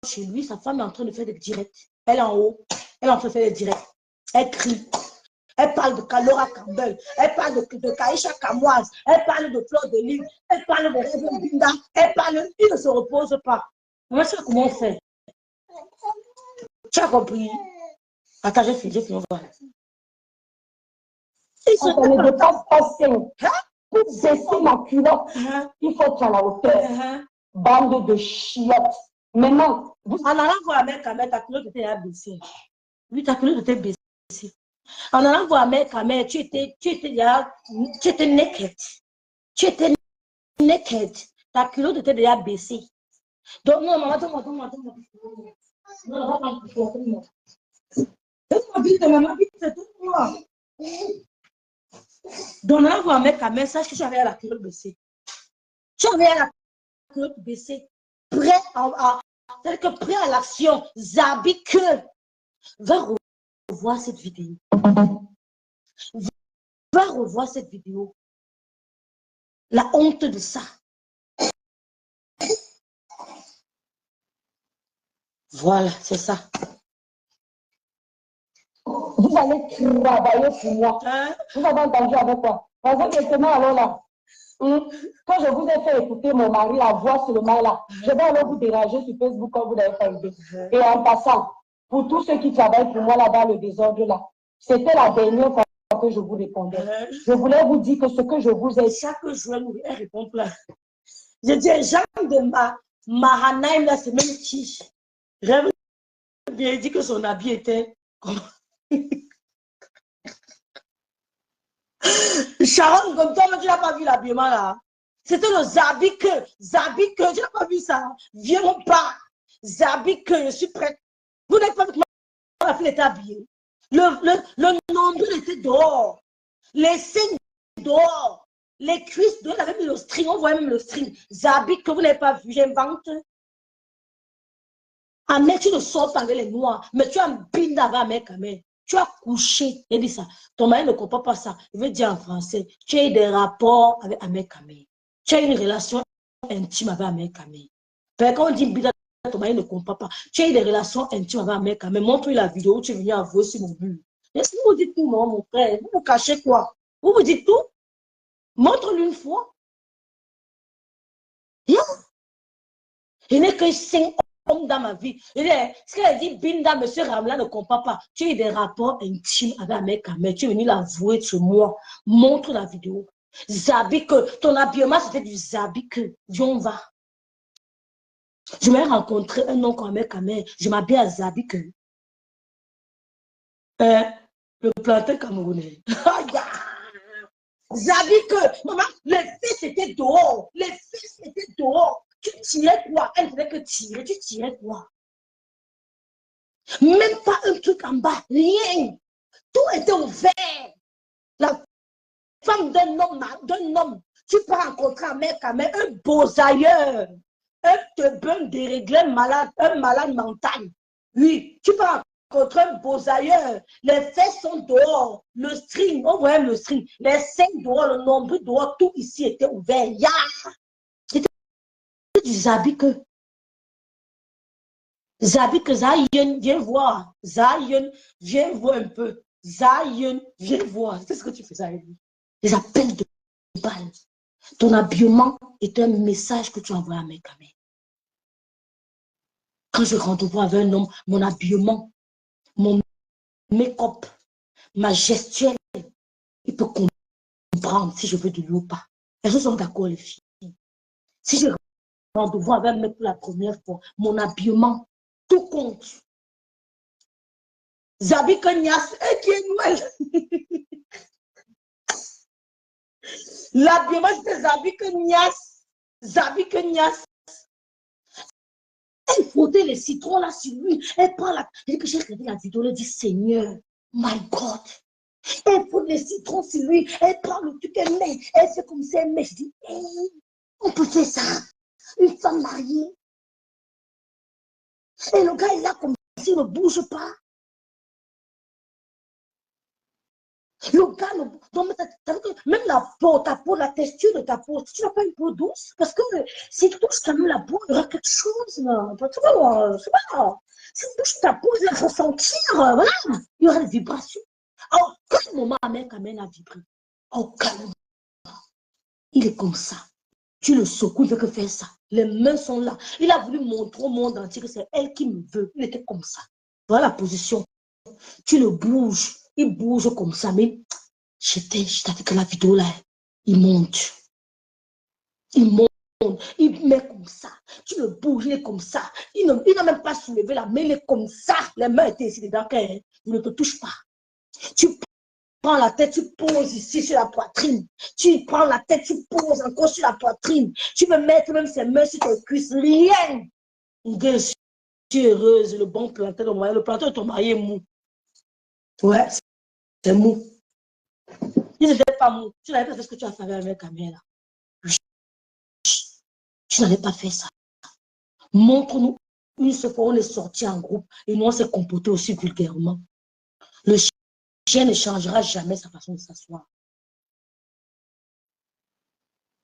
chez lui, sa femme est en train de faire des directs. Elle est en haut. Elle est en train de faire des directs. Elle crie. Elle parle de Laura Campbell. Elle parle de Kaïcha Kamoise. Elle parle de Fleur de Lille. Elle parle de Réveil Binda. Elle parle. Il ne se repose pas. Moi, je sais comment on fait. Tu as compris? Attends, j'ai fini, on va. Ça ne dépasse pas 5. Pour baisser ma culotte, il faut être à la hauteur. Bande de chiottes. Maintenant, en allant voir un mec, ta culotte était baissée. Oui, ta culotte était baissée. En allant voir un mec, tu étais naked. Tu étais naked. Ta culotte était déjà baissée. Donc, non, maman, donne-moi. Non, donne-moi. Donne-moi, c'est tout moi. Donc, on allant voir un mec, sache que tu avais la culotte baissée. Tu avais la culotte baissée. Prêt à l'action. Zabik va revoir cette vidéo. Va revoir cette vidéo. La honte de ça. Voilà, c'est ça. Vous allez travailler pour moi. Vous avez entendu avec quoi? Parce que maintenant, alors là, quand je vous ai fait écouter mon mari, la voix sur le mal là, je vais aller vous déranger sur Facebook quand vous n'avez pas idée. Et en passant, pour tous ceux qui travaillent pour moi là dans le désordre là, c'était la dernière fois que je vous répondais. Je voulais vous dire que ce que je vous ai... Chaque jour, elle répond plein. Je dis, Jean de Mahanaïm, là, c'est même tige. J'avais bien dit que son habit était... Sharon, comme toi, tu n'as pas vu l'habillement là. C'était le Zabik, tu n'as pas vu ça. Viens pas. Zabik, je suis prête. Vous n'êtes pas vu comment la fille était habillée. Le nombril était dehors. Les seins dehors. Les cuisses dehors, elle avait mis le string. On voyait même le string. Zabik, que vous n'avez pas vu, j'invente. Ah, mais tu ne sors pas avec les noirs. Mais tu as un binda avec un mec. Tu as couché. Il dit ça. Ton mari ne comprend pas ça. Il veut dire en français. Tu as eu des rapports avec un mec. Tu as eu une relation intime avec un mec. Quand on dit binda, ton mari ne comprend pas. Tu as eu des relations intimes avec un mec. Montre-lui la vidéo où tu es venu avouer sur mon but. Est-ce que vous dites tout, non, mon frère? Vous vous cachez quoi? Vous dites tout? Montre-lui une fois. Yeah. Il n'est que 5 hommes dans ma vie. Ce qu'elle a dit, Binda, monsieur Ramla ne comprend pas. Tu as eu des rapports intimes avec un mec, mais tu es venu l'avouer sur moi. Montre la vidéo. Zabik, ton habillement, c'était du Zabik. Viens, on va. Je m'ai rencontré un homme comme un mec, je m'habille à Zabik. Le plantain camerounais. Zabik, maman, les fesses étaient dehors. Les fesses étaient dehors. Tu tirais quoi? Elle voulait que tirer. Tu tirais quoi? Même pas un truc en bas. Rien. Tout était ouvert. La femme d'un homme. Tu peux rencontrer un mec, un beau-ailleurs. Un teubin déréglé malade, un malade mental. Oui, tu peux rencontrer un beau-ailleurs. Les fesses sont dehors. Le string, on voyait le string. Les seins dehors, le nombril dehors, tout ici était ouvert. C'était du Zabik. Zabi que Zion, viens voir. Zion, viens voir un peu. Zion, viens voir. C'est ce que tu faisais avec lui. Les appels de balles. Ton habillement est un message que tu envoies à mes gamins. Quand je rentre voir avec un homme, mon habillement, mon make-up, ma gestuelle, il peut comprendre si je veux de lui ou pas. Elles sont d'accord, les filles. Si je rentre voir avec un mec pour la première fois, mon habillement, tout compte. Zabi Kanyas, qui est Noël. L'habillement, c'est Zabi Kanyas. Zabi Kanyas. Elle frottait les citrons là sur lui. Elle prend la. J'ai regardé la vidéo, elle dit Seigneur, my God. Elle frotte les citrons sur lui. Elle prend le truc, elle met. Elle fait comme ça, elle met. Je dis, hey, on peut faire ça. Une femme mariée. Et le gars, il est là comme ça, il ne bouge pas. Le gars, même la peau, ta peau, la texture de ta peau, tu n'as pas une peau douce, parce que si tu touches quand même la peau, il y aura quelque chose, là. Tu vois, c'est pas. Si tu touches ta peau, il va ressentir, voilà. Il y aura des vibrations. À aucun moment, mec, amène à vibrer. À aucun moment. Il est comme ça. Tu le secoues, il veut que faire ça. Les mains sont là. Il a voulu montrer au monde entier que c'est elle qui me veut. Il était comme ça. Voilà la position. Tu le bouges. Il bouge comme ça, mais je t'avais que la vidéo là, il monte. Il monte. Il met comme ça. Tu le bouges, il est comme ça. Il n'a même pas soulevé la main, il est comme ça. Les mains étaient ici dedans, il ne te touche pas. Tu prends la tête, tu poses ici sur la poitrine. Tu prends la tête, tu poses encore sur la poitrine. Tu peux mettre même ses mains sur tes cuisses. Rien. Je suis heureuse. Le bon plantain de mon mari. Le plantain de ton mari est mou. Ouais, c'est mou. Il n'était pas mou. Tu n'avais pas fait ce que tu as fait avec Camille là. Tu n'avais pas fait ça. Montre-nous une seule fois, on est sorti en groupe et nous on s'est comporté aussi vulgairement. Le chien ne changera jamais sa façon de s'asseoir.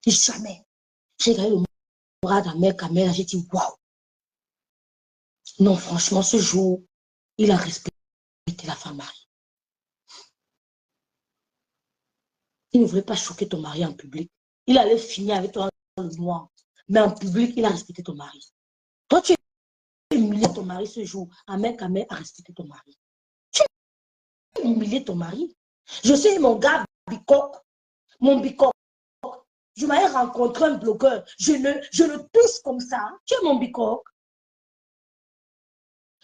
Jamais. J'ai regardé le bras de la mère Camille, j'ai dit waouh. Non, franchement, ce jour, il a respecté la femme mariée. Il ne voulait pas choquer ton mari en public. Il allait finir avec toi dans le noir. Mais en public, il a respecté ton mari. Toi, tu as humilié ton mari ce jour. Ahmed Kamel a respecté ton mari. Tu as humilié ton mari. Je sais, mon gars, Bicoc, mon Bicoc. Je m'avais rencontré un blogueur. Je le touche comme ça. Tu es mon Bicoc.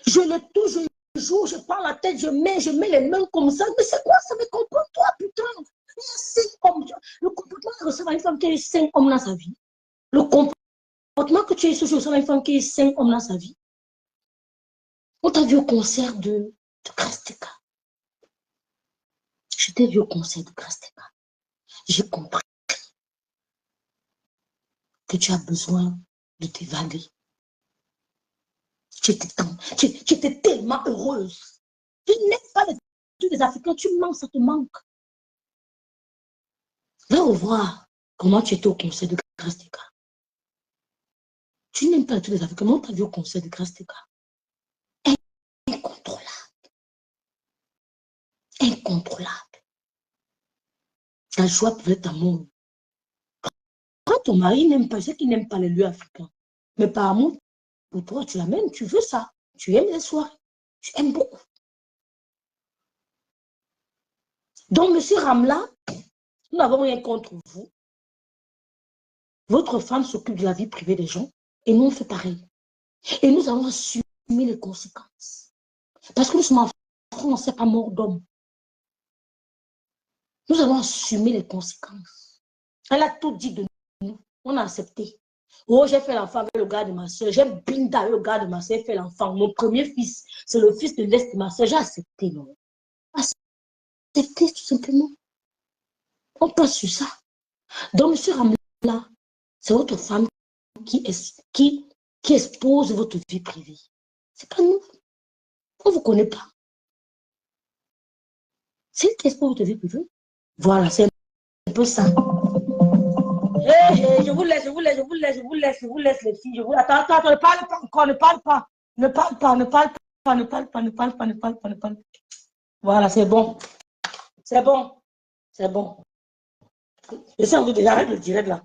Je le touche, je joue, je prends la tête, je mets les mains comme ça. Mais c'est quoi ça? Mais comprends-toi, putain. Il y a 5 hommes. Le comportement que ressemble à une femme qui a eu 5 hommes dans sa vie. Le comportement que tu as eu ce jour ressemble à une femme qui a eu 5 hommes dans sa vie. On t'a vu au concert de Krastika. Je t'ai vu au concert de Krastika. J'ai compris que tu as besoin de t'évader. Tu étais tellement heureuse. Tu n'aimes pas les trucs des Africains, tu manques, ça te manque. Va revoir comment tu étais au concert de Krastika. Tu n'aimes pas les trucs des Africains, comment tu as vu au concert de Krastika? Incontrôlable. Incontrôlable. La joie peut être amour. Quand ton mari n'aime pas, c'est qu'il n'aime pas les lieux africains. Mais par amour, pour toi, tu l'amènes, tu veux ça. Tu aimes les soirées. Tu aimes beaucoup. Donc, monsieur Ramla, nous n'avons rien contre vous. Votre femme s'occupe de la vie privée des gens et nous, on fait pareil. Et nous allons assumer les conséquences. Parce que nous sommes en France, c'est pas mort d'homme. Nous allons assumer les conséquences. Elle a tout dit de nous. On a accepté. Oh, j'ai fait l'enfant avec le gars de ma soeur. J'ai bindé avec le gars de ma soeur. J'ai fait l'enfant. Mon premier fils, c'est le fils de l'Est de ma soeur. J'ai accepté, non? Accepté, tout simplement. On passe sur ça. Donc, monsieur Ramla, c'est votre femme qui expose votre vie privée. C'est pas nous. On ne vous connaît pas. C'est elle qui expose votre vie privée. Voilà, c'est un peu ça. Hey, je vous laisse les filles. Attends, ne parle pas encore, ne parle pas. Ne parle pas, ne parle pas, ne parle pas, ne parle pas, ne parle pas, ne parle pas. Voilà, c'est bon. C'est bon. C'est bon. Je suis en train de arrêter le direct là.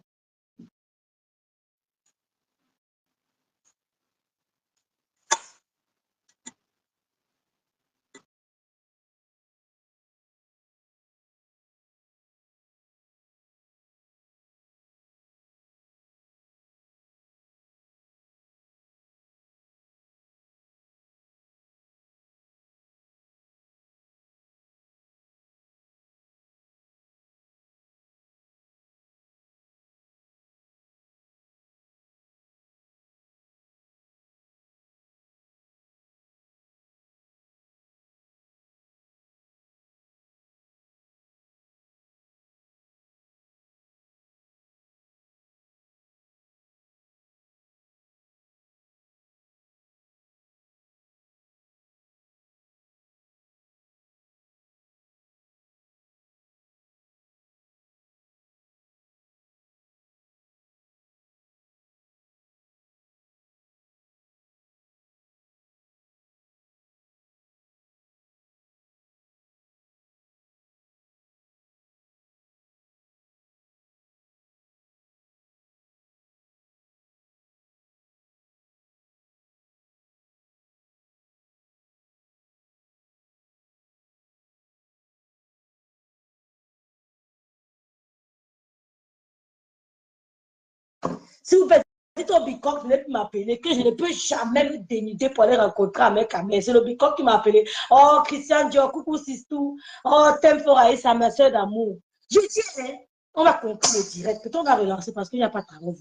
Si vous faites au Bicoque, venez m'appeler, que je ne peux jamais me dénuder pour aller rencontrer un mec à moi. C'est le Bicoque qui m'a appelé. Oh, Christian Dior, coucou Sistou. Oh, t'aimes fort Aïssa, ma soeur d'amour. Je dis, hein, on va conclure le direct. Peut-être on va relancer parce qu'il n'y a pas de travail.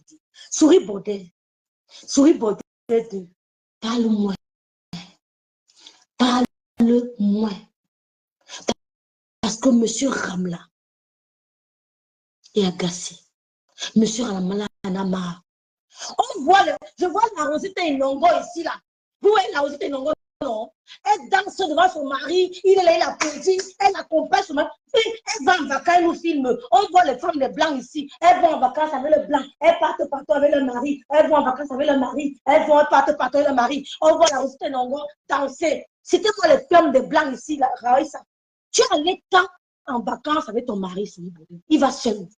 Souris bordel. Souris bordel de. Parle-moi. Parle-moi. Parce que monsieur Ramla est agacé. Monsieur Ramla en a marre. On voit je vois la Rosita Inongo ici, là. Vous voyez la Rosita Inongo, non? Elle danse devant son mari, il est là, il applaudit, elle accompagne son mari. Elle va en vacances, elle nous filme. On voit les femmes, les blancs ici. Elles vont en vacances avec le blanc. Elles partent partout avec le mari. Elles vont en vacances avec le mari. Elles partent partout avec le mari. On voit la Rosita Inongo danser. C'était moi les femmes des blancs ici, là, Raïssa. Tu es allé quand en vacances avec ton mari, il va seul.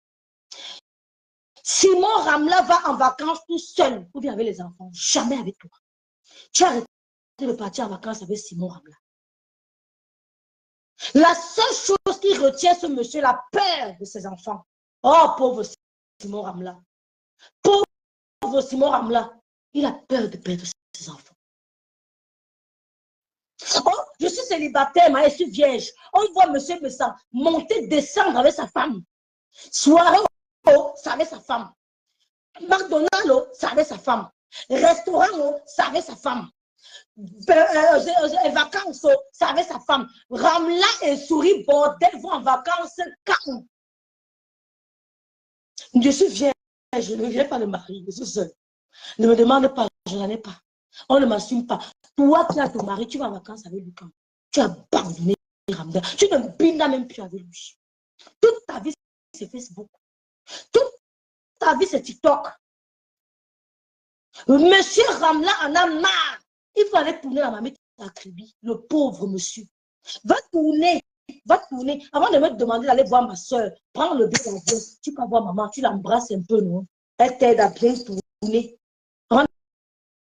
Simon Ramla va en vacances tout seul, ou bien avec les enfants, jamais avec toi. Tu as arrêté de partir en vacances avec Simon Ramla. La seule chose qui retient ce monsieur, la peur de ses enfants. Oh, pauvre Simon Ramla. Pauvre Simon Ramla. Il a peur de perdre ses enfants. Oh, je suis célibataire, mais je suis vierge. On voit monsieur Bessan monter, descendre avec sa femme. Soirée, ça avec sa femme. McDonald's, ça avec sa femme. Restaurant, ça avec sa femme. Vacances, ça avec sa femme. Ramla et Souris bordel vont en vacances quand? Je suis vierge, je ne viens pas de mari, je suis seule. Ne me demande pas, je n'en ai pas. On ne m'assume pas. Toi qui as ton mari, tu vas en vacances avec lui quand? Tu as abandonné Ramla. Tu ne bindas même plus avec lui. Toute ta vie, c'est Facebook. Toute ta vie, c'est TikTok. Monsieur Ramla en a marre. Il faut aller tourner la mamie à Kribi, le pauvre monsieur. Va tourner. Avant de me demander d'aller voir ma soeur, prends le billet d'avion. Tu peux voir maman, tu l'embrasses un peu, non? Elle t'aide à bien tourner. Avant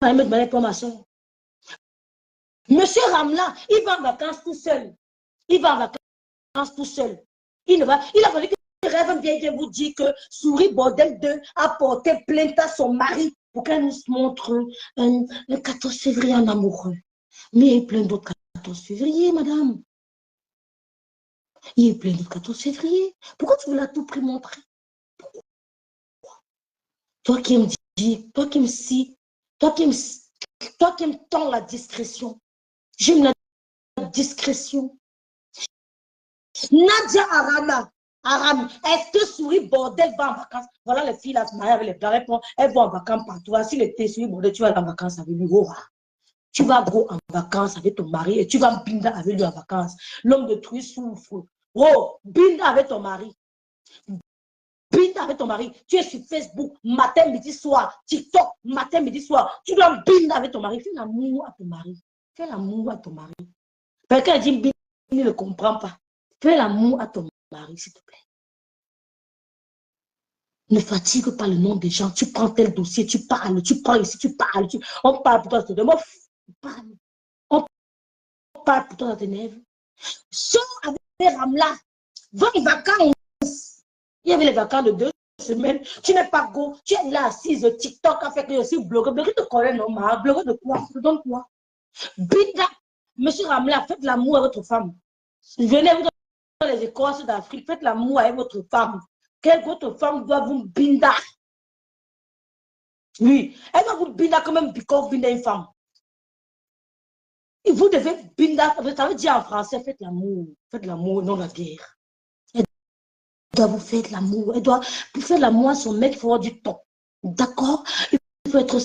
de me demander pour ma soeur. Monsieur Ramla, il va en vacances tout seul. Il va en vacances tout seul. Il a fallu que je rêve bien vous dire que Souris Bordel 2 a porté plainte à son mari pour qu'elle nous montre le 14 février en amoureux. Mais il y a plein d'autres 14 février, madame. Il y a plein d'autres 14 février. Pourquoi tu veux à tout prix montrer? Pourquoi? Toi qui me dis, toi qui me scie, toi qui me tends la discrétion. J'aime la discrétion. Nadia Aram, est-ce que Souris Bordel va en vacances? Voilà les filles là, se marient avec les blancs, elles vont en vacances partout. Si l'été, Souris Bordel, tu vas en vacances avec lui. Oh, tu vas gros en vacances avec ton mari et tu vas binda avec lui en vacances. L'homme de truie souffre. Oh, binda avec ton mari. Binda avec ton mari. Tu es sur Facebook, matin, midi, soir. TikTok, matin, midi, soir. Tu dois binda avec ton mari. Fais l'amour à ton mari. Fais l'amour à ton mari. Quelqu'un dit binda, il ne comprend pas. Fais l'amour à ton mari, s'il te plaît. Ne fatigue pas le nom des gens. Tu prends tel dossier, tu parles, tu parles ici, tu parles. On parle pour toi, c'est de moi. On parle pour toi, ça t'énerve. Sors avec Ramla. Va les vacances. Il y avait les vacances de 2 semaines. Tu n'es pas go. Tu es là assise au TikTok avec lui aussi blogueur. Blogueur te connaît, non, ma blogueur de quoi? Tu te donnes quoi? Binda. Monsieur Ramla, faites l'amour à votre femme. Venez vous dans les écoles d'Afrique, faites l'amour avec votre femme. Quelle votre femme doit vous binda? Oui, elle va vous binda quand même because binda une femme. Et vous devez binda, ça veut dire en français, faites l'amour, non la guerre. Elle doit vous faire de l'amour. Elle doit pour faire l'amour à son mec, il faut avoir du temps. D'accord? Il faut être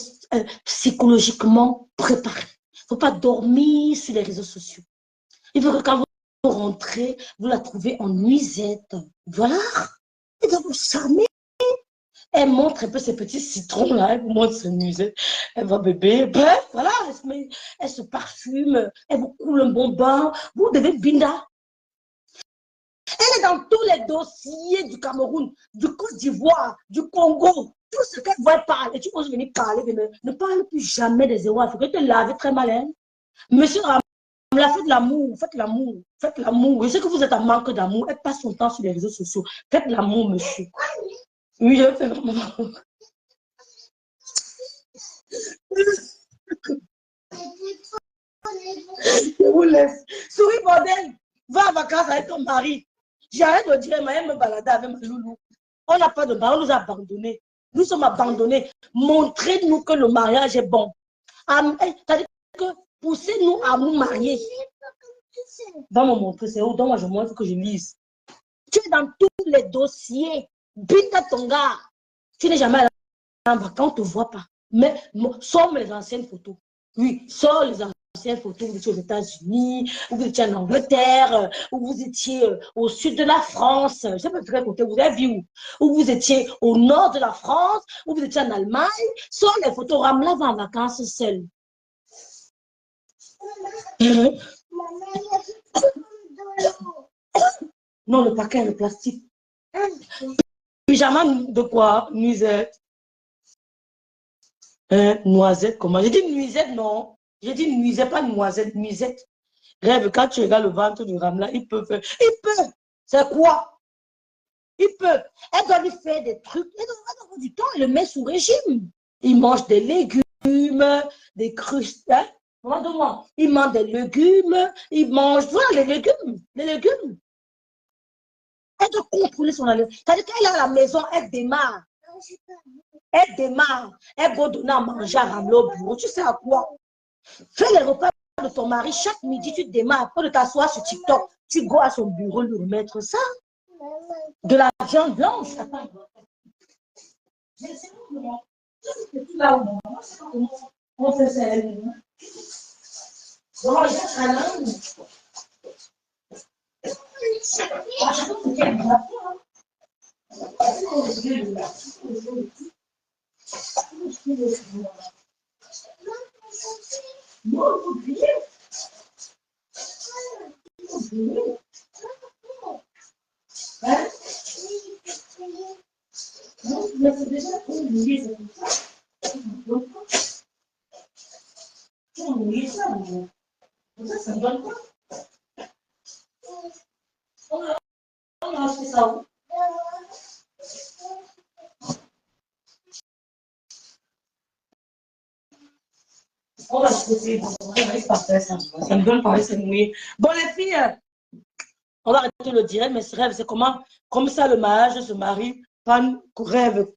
psychologiquement préparé. Il ne faut pas dormir sur les réseaux sociaux. Il faut que quand vous rentrez, vous la trouvez en nuisette. Voilà. Elle doit vous charmer. Elle montre un peu ses petits citrons là, elle vous montre ses nuisettes. Elle va bébé, bref, voilà, elle se parfume, elle vous coule un bon bain. Vous devez binda. Elle est dans tous les dossiers du Cameroun, du Côte d'Ivoire, du Congo. Tout ce qu'elle voit parler, tu oses venir parler, mais ne parle plus jamais des zéros. Il faut que tu te laves très mal. Hein? Monsieur Ramla, faites l'amour, faites l'amour, faites l'amour. Je sais que vous êtes en manque d'amour. Elle passe son temps sur les réseaux sociaux. Faites l'amour, monsieur. Oui, je fais vraiment l'amour. Je vous laisse. Souris, bordel. Va en vacances avec ton mari. J'arrête de dire, elle me balader avec ma loulou. On n'a pas de mari, on nous a abandonnés. Nous sommes abandonnés. Montrez-nous que le mariage est bon. C'est-à-dire que poussez-nous à nous marier. Va me montrer, c'est où? Donc, moi, je montre que je lise. Tu es dans tous les dossiers. Binda ton gars. Tu n'es jamais en vacances, on ne te voit pas. Mais sors les anciennes photos. Oui, sors les anciennes photos. Vous étiez aux États-Unis, vous étiez en Angleterre, ou vous étiez au sud de la France. Je ne sais pas de quel côté vous avez vu où vous étiez au nord de la France, ou vous étiez en Allemagne. Sors les photos. Ramla va en vacances seule. Non, le paquet, le plastique. Pyjama de quoi? Nuisette. Noisette, comment? J'ai dit nuisette, non. J'ai dit nuisette, pas noisette, nuisette. Rêve, quand tu regardes le ventre du Ramla, il peut faire. Il peut. C'est quoi? Il peut. Elle doit lui faire des trucs. Elle doit avoir du temps. Elle le met sous régime. Il mange des légumes, des crustacés. Hein? Il mange des légumes. Il mange. Voilà, les légumes. Les légumes. Elle doit contrôler son aliment. C'est-à-dire qu'elle est à la maison, elle démarre. Elle démarre. Elle va donner à manger à Ramla au bureau. Tu sais à quoi? Fais les repas de ton mari. Chaque midi, tu démarres. Après de t'asseoir sur TikTok, tu go à son bureau lui remettre ça. De la viande blanche. Attends. Je sais pas comment. C'est là où on fait ça. Non, je serai là. Ça me donne quoi? On a acheté ça où? On va acheter ça. Ça me donne pas, c'est mouillé. Bon, les filles, on va arrêter le direct, mais ce rêve, c'est comment, comme ça, le mariage se marie, pas rêve.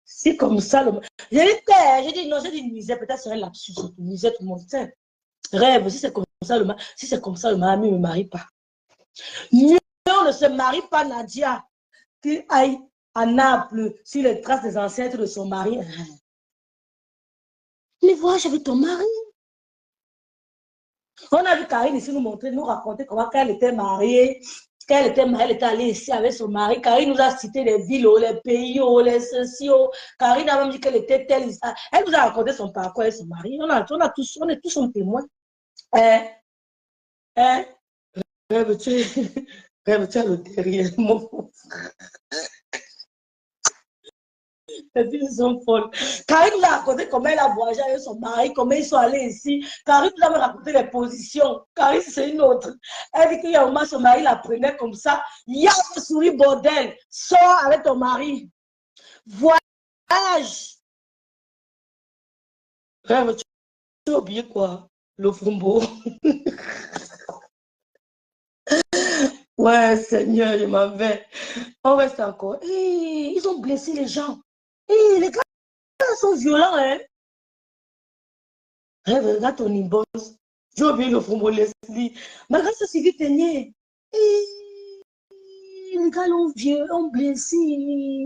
C'est comme ça, j'ai dit non, j'ai dit nuisette, peut-être serait lapsus, nuisette, tout le monde sait. Rêve, si c'est comme ça, le mari ne me marie pas. Mieux, on ne se marie pas, Nadia, qui aille à Naples sur les traces des ancêtres de son mari. Mais voilà, j'avais ton mari. On a vu Karine ici nous montrer, nous raconter comment elle était mariée Quand elle était mariée, elle était allée ici avec son mari. Karine nous a cité les villes, les pays, les sociaux. Karine a même dit qu'elle était telle. Elle nous a raconté son parcours avec son mari. On est tous son témoin. Hein? Hein? Rêve, tu es, rêve, tu as le derrière. Les filles sont folles. Karine nous a raconté comment elle a voyagé avec son mari, comment ils sont allés ici. Karine nous a même raconté les positions. Karine, c'est une autre. Elle dit qu'il y a un moment, son mari la prenait comme ça. Il y a un sourire bordel. Sors avec ton mari. Voyage. Rêve, tu as oublié quoi? Le fumbo. Ouais, Seigneur, je m'en vais. On reste encore. Hey, ils ont blessé les gens. Hey, les gars sont violents, hein? Rêve, regarde ton inbox. J'ai oublié le fumbo Leslie. Malgré ce civil teigné. Hey, les gars ont blessé.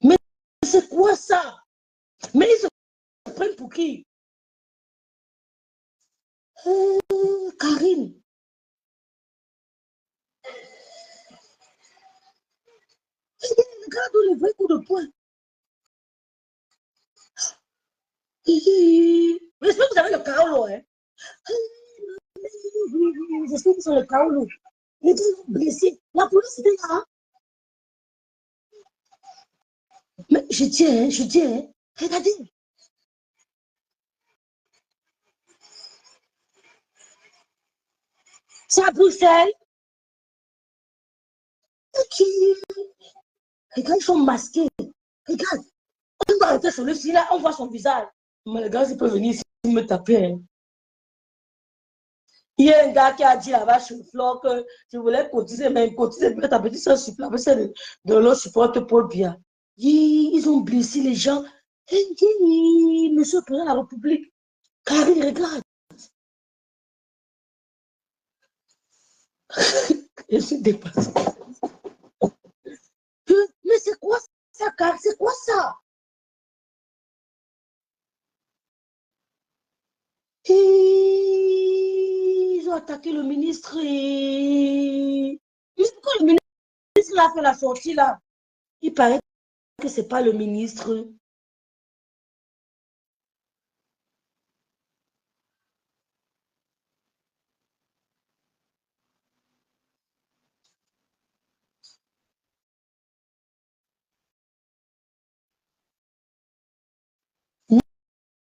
Mais c'est quoi ça? Mais ils se prennent pour qui? Karine. Regarde les vrais coups de poing. J'espère que vous avez le carolo, hein? J'espère qu'ils sont le carolo. Les gars sont blessés. La police était là. Mais je dis, hein, regardez. C'est à Bruxelles. Ok. Les gars, ils sont masqués. Regarde. On va arrêter sur le site là, on voit son visage. Mais les gars, ils peuvent venir ici me taper. Hein. Il y a un gars qui a dit là-bas sur le floor que je voulais cotiser, mais cotiser, mais ta petite soeur suppléante, de l'eau supporte Paul Biya. Ils ont blessé les gens. Monsieur le président de la République, Karine, regarde. Je suis dépassée. Mais c'est quoi ça, Karine? C'est quoi ça? Ils ont attaqué le ministre. Mais pourquoi le ministre a fait la sortie là? Il paraît que ce n'est pas le ministre.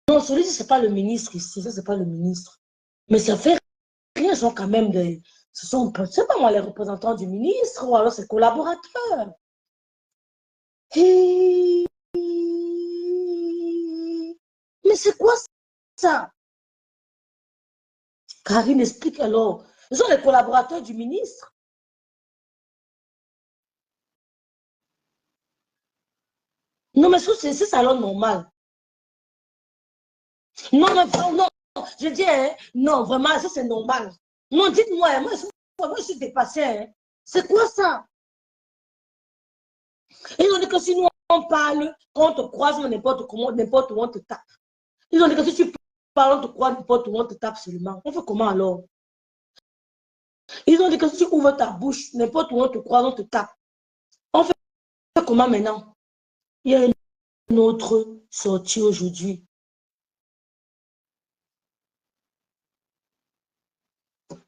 Non, celui-ci, ce n'est pas le ministre ici. Ça, ce n'est pas le ministre. Mais ça fait rien, ils sont quand même des. Ce sont, c'est pas moi, les représentants du ministre ou alors ses collaborateurs. Et... Mais c'est quoi ça? Karine explique alors. Ce sont les collaborateurs du ministre. Non, mais c'est salon normal. Non, mais non, je dis, hein, non, vraiment, ça c'est normal. Non, dites-moi, hein, moi, je suis dépassée. Hein. C'est quoi ça? Ils ont dit que si nous on parle, quand on te croise n'importe comment, n'importe où on te tape. Ils ont dit que si tu parles, on te croise n'importe où on te tape seulement. On fait comment alors? Ils ont dit que si tu ouvres ta bouche, n'importe où on te croise, on te tape. On fait comment maintenant? Il y a une autre sortie aujourd'hui.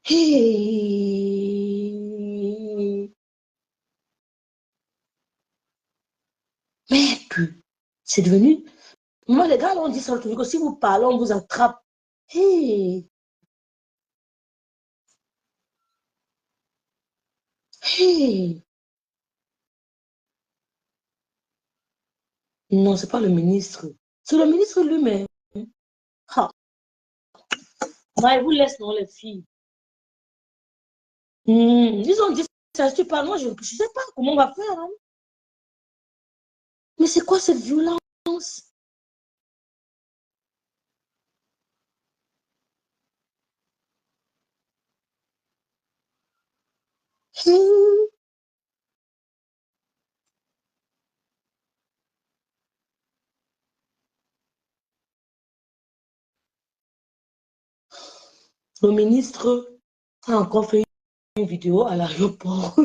Hey. Mec, c'est devenu... Moi, les gars, on dit ça, que si vous parlez, on vous attrape. Hey. Hey. Non, c'est pas le ministre. C'est le ministre lui-même. Ah. Moi, il vous laisse, non, les filles. Ils ont dit ça, si tu parles, moi, je ne sais pas comment on va faire. Hein. Mais c'est quoi cette violence? Le ministre a encore fait une vidéo à l'aéroport.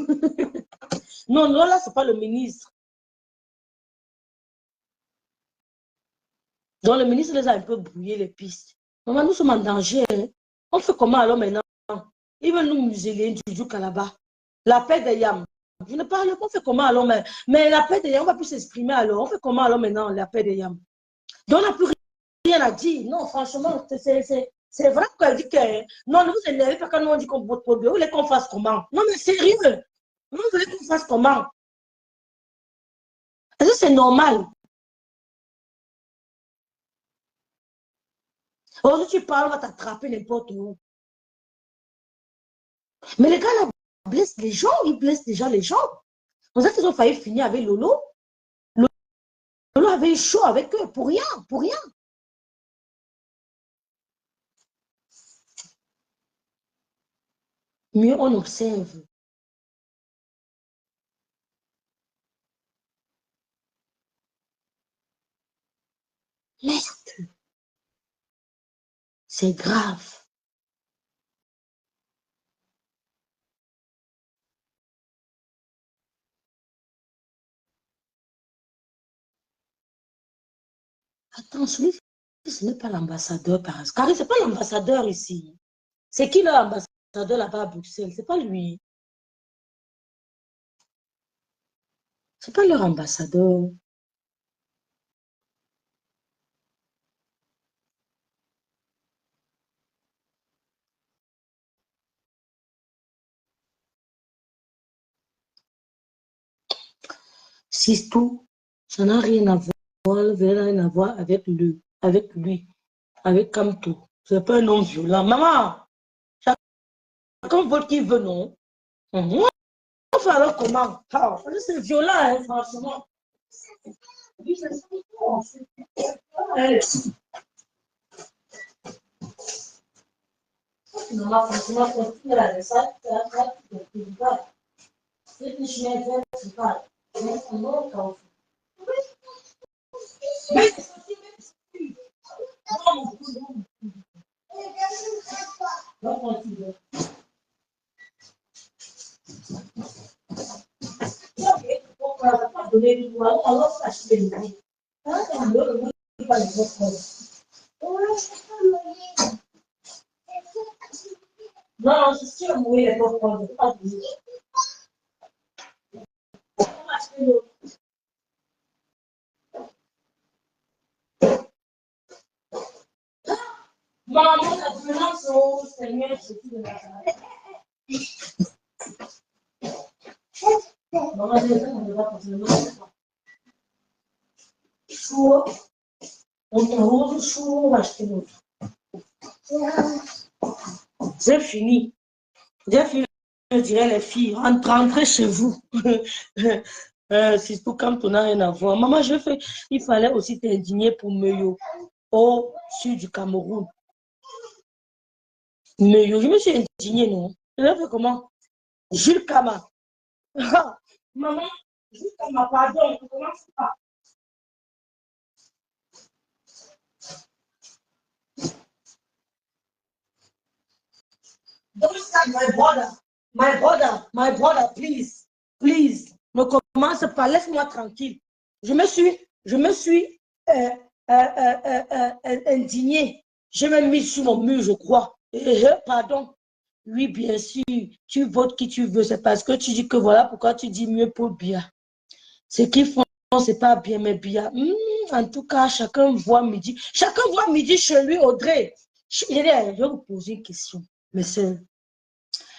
Non, non, là, c'est pas le ministre. Donc, le ministre les a un peu brouillé les pistes. Maman, nous sommes en danger. Hein. On fait comment alors maintenant? Ils veulent nous museler du là-bas. La paix des yams. Vous ne parlez pas, on fait comment alors? Mais la paix des yams, on va plus s'exprimer alors. On fait comment alors maintenant, la paix des yams? Donc, on n'a plus rien à dire. Non, franchement, c'est vrai qu'elle dit que non, ne vous énervez pas quand nous on dit qu'on vote pour lui. Vous voulez qu'on fasse comment? Non, mais sérieux. Vous voulez qu'on fasse comment? Est-ce que c'est normal? Aujourd'hui, tu parles, on va t'attraper n'importe où. Mais les gars là blessent les gens, ils blessent déjà les gens. Vous savez qu'ils ont failli finir avec Lolo. Lolo avait eu chaud avec eux, pour rien, pour rien. Mieux on observe. Merde. C'est grave. Attends, celui ce n'est pas l'ambassadeur, car ce n'est pas l'ambassadeur ici. C'est qui l'ambassadeur là-bas à Bruxelles? C'est pas lui. C'est pas leur ambassadeur. C'est tout. Ça n'a rien à voir, rien à voir avec lui, avec Kamto. C'est pas un homme violent. Maman, chacun vote qui veut, non? Mhm. On fait alors comment? Ah, c'est violent, hein, franchement. Oui, c'est ça. Ouais. Maman, franchement, quand tu as ça, tu as c'est que je viens faire, c'est pas. Mais c'est bon, quand non, je suis mouillé les popcorn, je pas de maman, la violence au Seigneur, c'est tout de la maman, je vais on va passer le chaud, on te rose chaud, on va acheter l'autre. J'ai fini. J'ai fini, je dirais les filles, rentrez chez vous. C'est tout quand on n'a rien à voir. Maman, il fallait aussi t'indigner pour Meyo, au sud du Cameroun. Meyo, je me suis indignée, non? Je l'ai fait comment? Jules Kama. Maman, Jules Kama, pardon, on commence pas. Don't start my brother, please, please. Ne commence pas, laisse-moi tranquille. Je me suis indignée. J'ai même mis sur mon mur, je crois. Pardon. Oui, bien sûr, tu votes qui tu veux. C'est parce que tu dis que voilà pourquoi tu dis mieux pour Bia. Ce qu'ils font, c'est pas bien, mais Bia. En tout cas, chacun voit midi. Chacun voit midi chez lui, Audrey. Je vais vous poser une question, mes soeurs.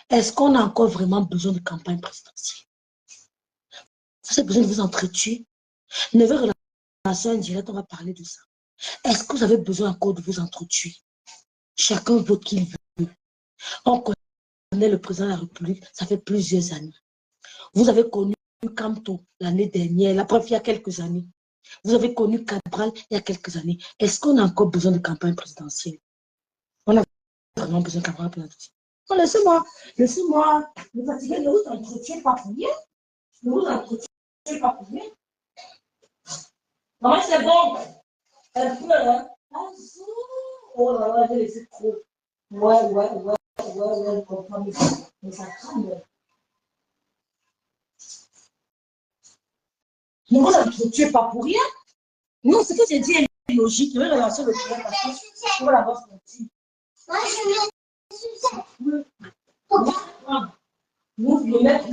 Est-ce qu'on a encore vraiment besoin de campagne présidentielle? Vous avez besoin de vous entretuer? Neveu relation indirecte, on va parler de ça. Est-ce que vous avez besoin encore de vous entretuer? Chacun vote qu'il veut. On connaît le président de la République, ça fait plusieurs années. Vous avez connu Kamto l'année dernière, la preuve il y a quelques années. Vous avez connu Cabral il y a quelques années. Est-ce qu'on a encore besoin de campagne présidentielle? On a vraiment besoin de campagne présidentielle. Non, laissez-moi me fatiguer, ne vous entretuez pas pour rien. Ne vous entretuez pas pour rien. Maman, c'est bon. Elle pleure, hein? Oh là là, j'ai laissé trop. Ouais. ouais, je comprends, mais ça crame. Non, ça ne tue pas pour rien. Non, ce que j'ai dit est logique. Je vais relancer le client parce que je vais l'avoir senti. Moi, je mets sucette. Nous, le mettre,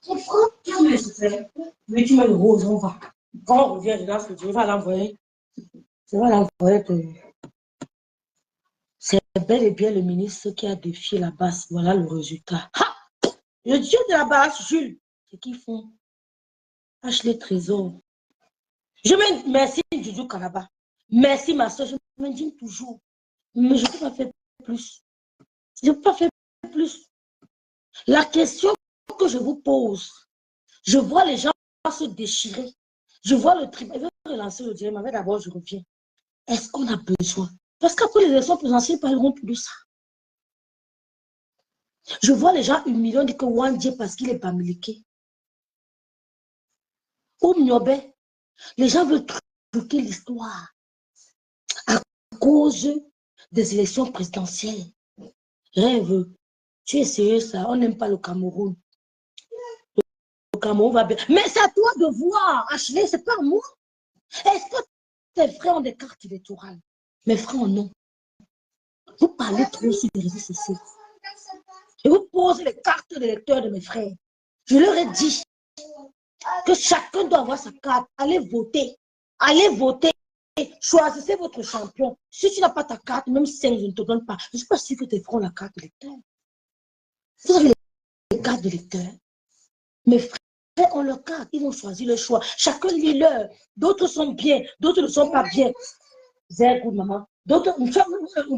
C'est trop. tu mets ce fait. Mais tu mets le rose, on va. Quand on revient, je vais l'envoyer. Je vais l'envoyer. C'est bel et bien le ministre qui a défié la base. Voilà le résultat. Ha! Le dieu de la base, Jules. C'est qu'ils font. Hache les trésors. Je me merci, Juju Kanaba. Merci, ma soeur. Je m'indigne toujours. Mais je ne peux pas faire plus. Je ne peux pas faire plus. La question que je vous pose, je vois les gens se déchirer. Je vois le tribunal. Je vais relancer le diable, mais d'abord, je reviens. Est-ce qu'on a besoin? Parce qu'après les élections présidentielles, ils parleront plus de ça. Je vois les gens humiliés, on dit que Wandje parce qu'il est pas miliqué. Ou Mniobe, les gens veulent truquer l'histoire à cause des élections présidentielles. Rêve, tu es sérieux ça? On n'aime pas le Cameroun. Le Cameroun va bien. Mais c'est à toi de voir, Ashley, c'est pas à moi. Est-ce que tes frères ont des cartes électorales? Mes frères en ont. Vous parlez trop sur les réseaux sociaux. Je vous pose les cartes d'électeurs de mes frères. Je leur ai dit que chacun doit avoir sa carte. Allez voter. Allez voter. Choisissez votre champion. Si tu n'as pas ta carte, même 5, je ne te donne pas. Je ne suis pas sûr que tes frères ont la carte d'électeur. Vous avez les cartes d'électeur. Mes frères ont leur carte. Ils ont choisi le choix. Chacun lit leur. D'autres sont bien. D'autres ne sont pas bien. C'est good, maman. D'autres, on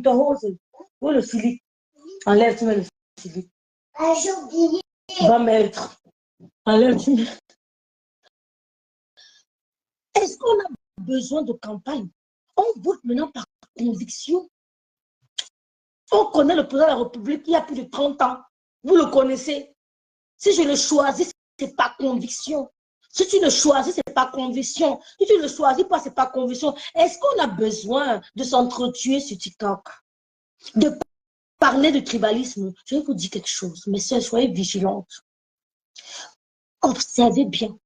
te rose. Où le silic? Enlève, tu mets le silic. Ah, j'ai oublié. Tu vas mettre. Enlève, tu mets. Est-ce qu'on a besoin de campagne? On vote maintenant par conviction. On connaît le président de la République il y a plus de 30 ans. Vous le connaissez. Si je le choisis, ce n'est pas conviction. Si tu le choisis, ce n'est pas conviction. Si tu ne le choisis pas, ce n'est pas conviction. Est-ce qu'on a besoin de s'entretuer sur TikTok? De parler de tribalisme? Je vais vous dire quelque chose. Mes soeurs, soyez vigilantes. Observez bien.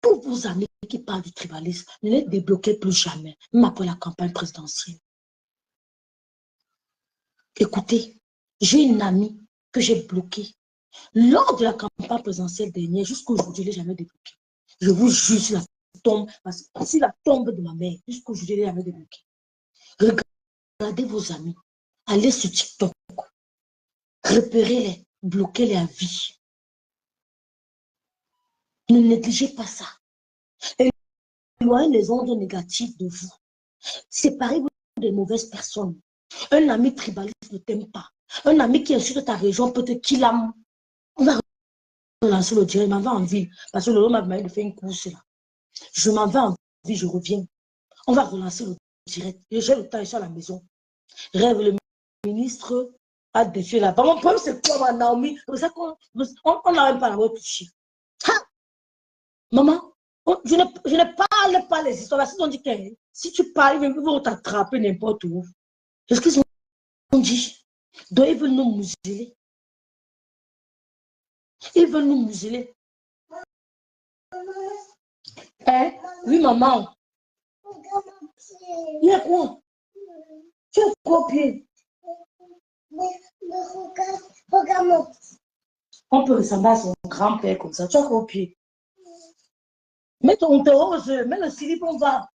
Tous vos amis qui parlent du tribalisme, ne les débloquez plus jamais, même après la campagne présidentielle. Écoutez, j'ai une amie que j'ai bloquée. Lors de la campagne présidentielle dernière, jusqu'aujourd'hui, je ne l'ai jamais débloquée. Je vous jure sur la tombe, parce que si la tombe de ma mère, jusqu'aujourd'hui, je ne l'ai jamais débloquée. Regardez vos amis, allez sur TikTok, repérez-les, bloquez-les à vie. Ne négligez pas ça. Éloignez les ondes négatives de vous. Séparez-vous des mauvaises personnes. Un ami tribaliste ne t'aime pas. Un ami qui insulte ta région peut te killer. On va relancer le direct, je m'en vais en ville. Parce que le homme m'a demandé de faire une course là. Je m'en vais en ville, je reviens. On va relancer le direct. J'ai le temps, je suis à la maison. Rêve, le ministre a défié là-bas. Mon problème, c'est quoi, ma Naomi? C'est ça qu'on n'a même pas la touché. Maman, je ne parle pas les histoires. Parce qu'ils ont dit que si tu parles, ils vont t'attraper n'importe où. C'est ce qu'ils ont dit. Donc, ils veulent nous museler. Ils veulent nous museler. Hein? Oui, maman. Il y a quoi? Tu as quoi au pied? Regarde mon pied. On peut ressembler à son grand-père comme ça. Tu as quoi au pied? Mets ton rose, mets le slip, on va.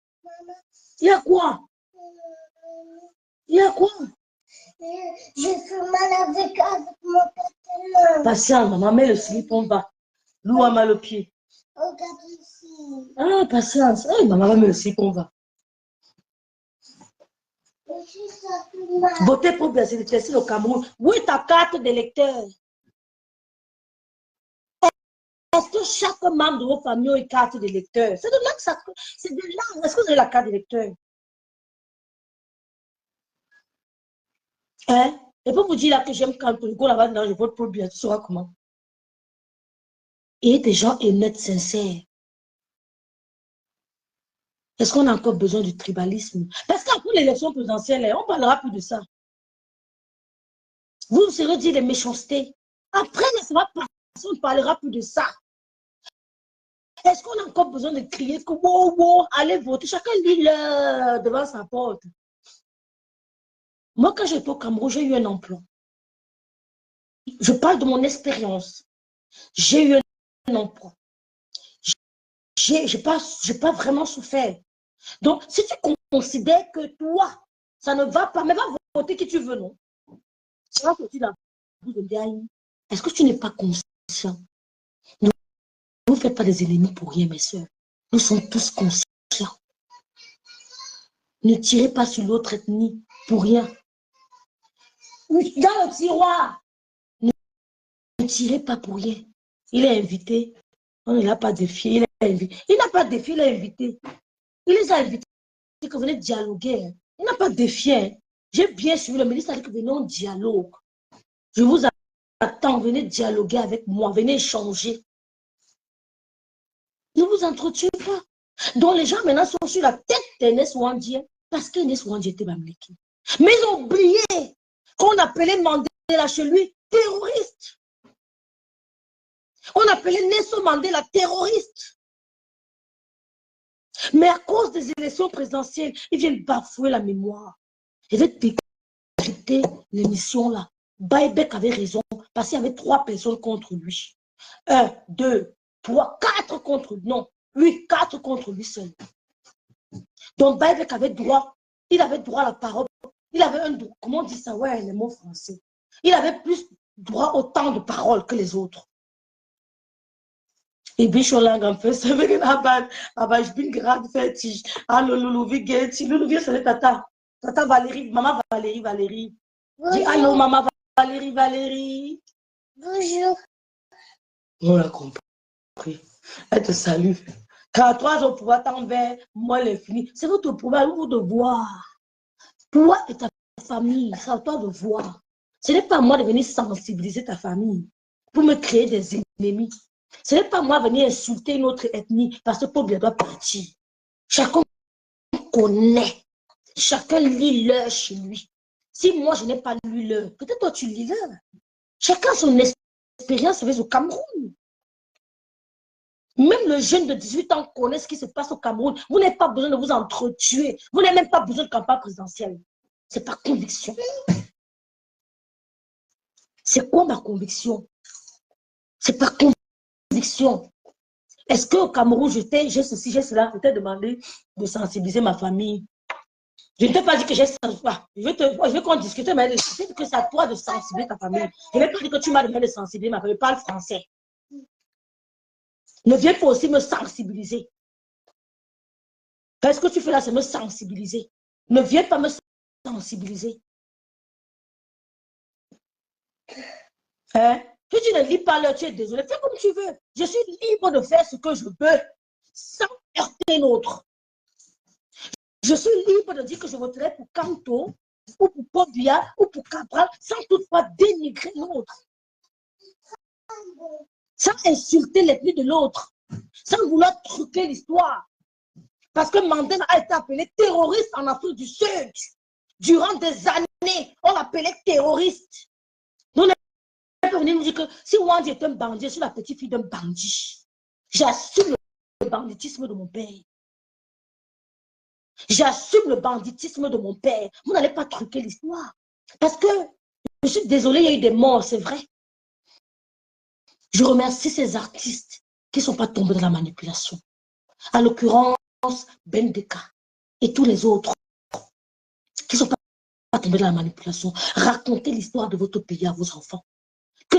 Il y a quoi? Il y a quoi? Je fais mal avec mon pantalon. Patience, maman, mets le slip, on va. Lou a mal au pied. Regarde ici. Ah, patience. Hey, maman va mettre le slip, on va. Ici, ça fait mal. Voter pour bien, c'est le Cameroun. Où est ta carte d'électeur? Est-ce que chaque membre de vos familles a une carte d'électeur? C'est de là que ça. C'est de là. Est-ce que vous avez la carte d'électeur? Hein? Et pour vous dire là que j'aime quand le go là-bas, je vote pour bien, tu sauras comment. Et des gens honnêtes, sincères. Est-ce qu'on a encore besoin du tribalisme? Parce qu'après l'élection présidentielle, on ne parlera plus de ça. Vous serez dit les méchancetés. Après, ça va passer, on ne parlera plus de ça. Est-ce qu'on a encore besoin de crier que wow, wow, allez voter? Chacun lit devant sa porte. Moi, quand j'étais au Cameroun, j'ai eu un emploi. Je parle de mon expérience. J'ai eu un emploi. Je n'ai pas vraiment souffert. Donc, si tu considères que toi, ça ne va pas, mais va voter qui tu veux, non? Tu vas voter la bouche de Ndiaye. Est-ce que tu n'es pas conscient? Ne vous faites pas des ennemis pour rien, mes soeurs. Nous sommes tous conscients. Ne tirez pas sur l'autre ethnie pour rien. Dans le tiroir, ne tirez pas pour rien. Il est invité. On ne l'a pas défié. Il est invité. Il n'a pas défié, il est invité. Il les a invités que venez dialoguer. Il n'a pas défié. Hein. J'ai bien suivi le ministre, a dit que venez en dialogue. Je vous attends, venez dialoguer avec moi, venez échanger. Ne vous entretuez pas. Donc les gens maintenant sont sur la tête d'Ernest Ouandien parce qu'Ernest Ouandien était Bamileke. Mais ils ont oublié qu'on appelait Mandela chez lui terroriste. On appelait Nelson Mandela terroriste. Mais à cause des élections présidentielles, ils viennent bafouer la mémoire. Ils veulent décrypter l'émission là. Baïbek avait raison parce qu'il y avait 3 personnes contre lui. 1, 2, 3, 4 contre lui. Non, 8, 4 contre lui seul. Donc Baïbek avait droit. Il avait droit à la parole. Il avait un droit. Comment on dit ça? Ouais, les mots français. Il avait plus droit au temps de parole que les autres. Et puis, je suis là, un peu, c'est vrai que je suis une grande fête. Ah, Loulou, Loulou, c'est tata. Tata Valérie, maman Valérie. Dis allô, maman Valérie. Bonjour. On l'a compris. Elle te salue. Car toi, au pouvoir t'envers, moi, l'infini. C'est votre pouvoir, vous de voir. Toi et ta famille, c'est à toi de voir. Ce n'est pas moi de venir sensibiliser ta famille pour me créer des ennemis. Ce n'est pas moi de venir insulter une autre ethnie parce que Paul doit partir. Chacun connaît. Chacun lit l'heure chez lui. Si moi, je n'ai pas lu l'heure, peut-être toi, tu lis l'heure. Chacun son expérience avec le Cameroun. Même le jeune de 18 ans connaît ce qui se passe au Cameroun. Vous n'avez pas besoin de vous entretuer. Vous n'avez même pas besoin de campagne présidentielle. C'est par conviction. C'est quoi ma conviction? C'est par conviction. Est-ce qu'au Cameroun, j'ai ceci, j'ai cela, je t'ai demandé de sensibiliser ma famille? Je ne t'ai pas dit que j'ai ça. Je veux qu'on discute, mais je sais que c'est à toi de sensibiliser ta famille. Je ne vais pas dire que tu m'as demandé de sensibiliser ma famille. Je parle français. Ne viens pas aussi me sensibiliser. Qu'est-ce que tu fais là, c'est me sensibiliser. Ne viens pas me sensibiliser. Hein? Si tu ne lis pas l'heure, tu es désolé. Fais comme tu veux. Je suis libre de faire ce que je veux sans heurter l'autre. Je suis libre de dire que je voterai pour Kanto ou pour Pobia ou pour Cabral sans toutefois dénigrer l'autre. Sans insulter l'ethnie de l'autre. Sans vouloir truquer l'histoire. Parce que Mandela a été appelé terroriste en Afrique du Sud. Durant des années, on l'appelait terroriste. Donc, on peut venir nous dire que si Wandi est un bandit, je suis la petite fille d'un bandit. J'assume le banditisme de mon père. J'assume le banditisme de mon père. Vous n'allez pas truquer l'histoire. Parce que, je suis désolée, il y a eu des morts, c'est vrai. Je remercie ces artistes qui ne sont pas tombés dans la manipulation. À l'occurrence, Bendeka et tous les autres qui ne sont pas tombés dans la manipulation. Racontez l'histoire de votre pays à vos enfants. Que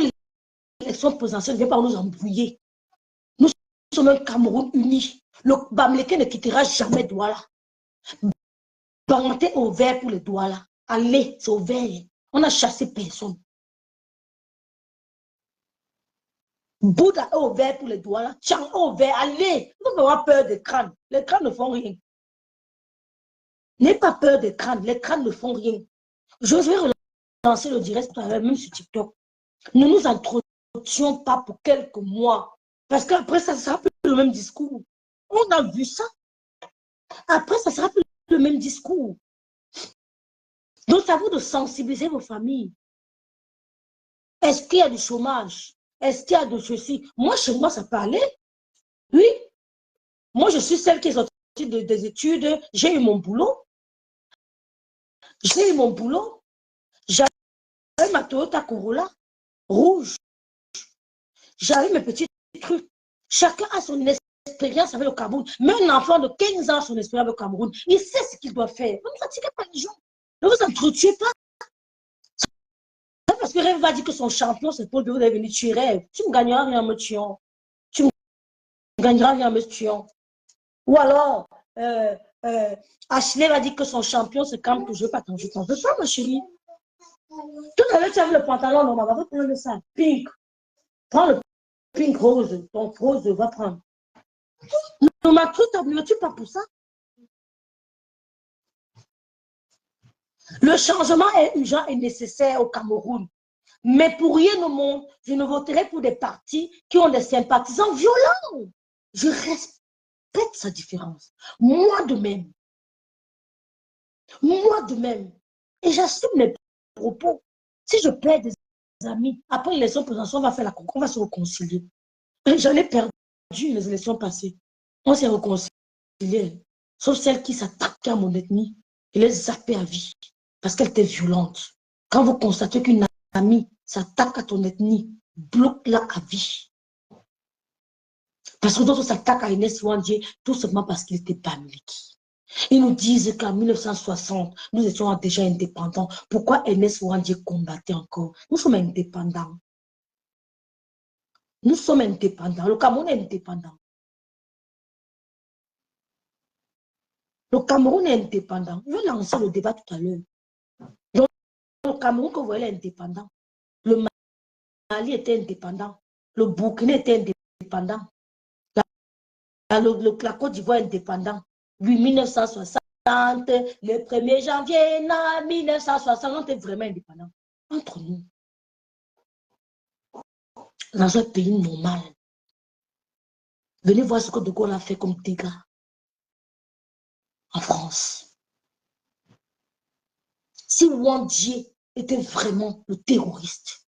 l'élection présidentielle ne vienne pas nous embrouiller. Nous sommes un Cameroun uni. Le Bamileke ne quittera jamais Douala. Bangate est ouvert pour les Douala. Allez, c'est ouvert. On n'a chassé personne. Bouddha est ouvert pour les Douala. Chang est ouvert. Allez, vous n'avez pas peur des crânes. Les crânes ne font rien. N'ayez pas peur des crânes. Les crânes ne font rien. Je vais relancer le direct même sur TikTok. Ne nous entretions pas pour quelques mois. Parce qu'après, ça sera plus le même discours. On a vu ça. Après, ça sera plus le même discours. Donc, c'est à vous de sensibiliser vos familles. Est-ce qu'il y a du chômage? Est-ce qu'il y a de ceci? Moi, chez moi, ça parlait. Oui. Moi, je suis celle qui est sortie des études. J'ai eu mon boulot. J'ai eu mon boulot. J'avais ma Toyota Corolla rouge. J'avais mes petits trucs. Chacun a son expérience avec le Cameroun. Même un enfant de 15 ans a son expérience avec le Cameroun. Il sait ce qu'il doit faire. Ne fatiguez pas les gens. Ne vous entretuez pas. Parce que Rêve va dire que son champion, c'est Paul Biya, vous allez venir tuer Rêve. Tu ne gagneras rien en me tuant. Tu ne gagneras rien en me tuant. Ou alors, Ashley va dire que son champion, c'est quand que je ne veux pas t'en veux pas, ma chérie. Tout à l'heure, tu as vu le pantalon, non, on va prendre ça. Pink. Prends le pink rose. Ton rose, va prendre. Ne m'attends-tu pas pour ça? Le changement est urgent et nécessaire au Cameroun. Mais pour rien au monde, je ne voterai pour des partis qui ont des sympathisants violents. Je respecte sa différence. Moi de même. Moi de même. Et j'assume mes propos. Si je perds des amis, après l'élection présidentielle, on va se réconcilier. J'en ai perdu les élections passées. On s'est réconcilié. Sauf celle qui s'attaquait à mon ethnie. Je les zappé à vie. Parce qu'elle était violente. Quand vous constatez qu'une amie s'attaque à ton ethnie, bloque-la à vie. Parce que d'autres s'attaquent à Inès Ouandie tout simplement parce qu'il n'était pas miliki. Ils nous disent qu'en 1960, nous étions déjà indépendants. Pourquoi Inès Ouandie combattait encore? Nous sommes indépendants. Nous sommes indépendants. Le Cameroun est indépendant. Le Cameroun est indépendant. Je vais lancer le débat tout à l'heure. Le Cameroun, que vous voyez, est indépendant. Le Mali était indépendant. Le Burkina était indépendant. La Côte d'Ivoire est indépendant. Oui, 1960, le 1er janvier 1960, on était vraiment indépendant. Entre nous, dans un pays normal, venez voir ce que De Gaulle a fait comme dégâts en France. Si Ouandie était vraiment le terroriste,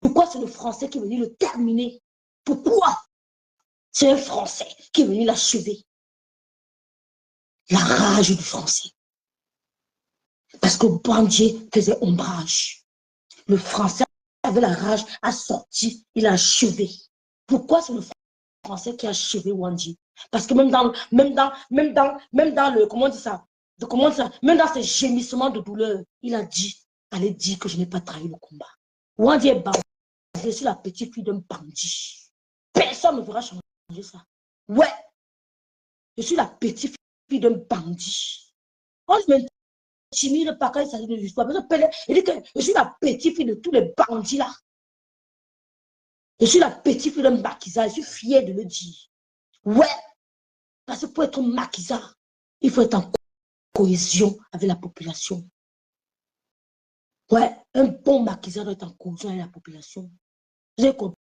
pourquoi c'est le Français qui est venu le terminer? Pourquoi c'est un Français qui est venu l'achever? La rage du Français. Parce que Ouandie faisait ombrage. Le Français avait la rage, a sorti, il a achevé. Pourquoi c'est le Français qui a achevé Ouandie? Parce que même dans le, comment on dit ça? Même dans ses gémissements de douleur, il a dit, allez dire que je n'ai pas trahi le combat. Ouandie est bandit, je suis la petite fille d'un bandit. Personne ne verra changer ça. Ouais, je suis la petite fille d'un bandit. On ne m'intimide pas quand il s'agit de l'histoire. Il dit que je suis la petite fille de tous les bandits là. Je suis la petite fille d'un maquisard, je suis fière de le dire. Ouais, parce que pour être maquisard, il faut être en cohésion avec la population. Ouais, un bon maquisard doit être en cohésion avec la population. Vous avez compris?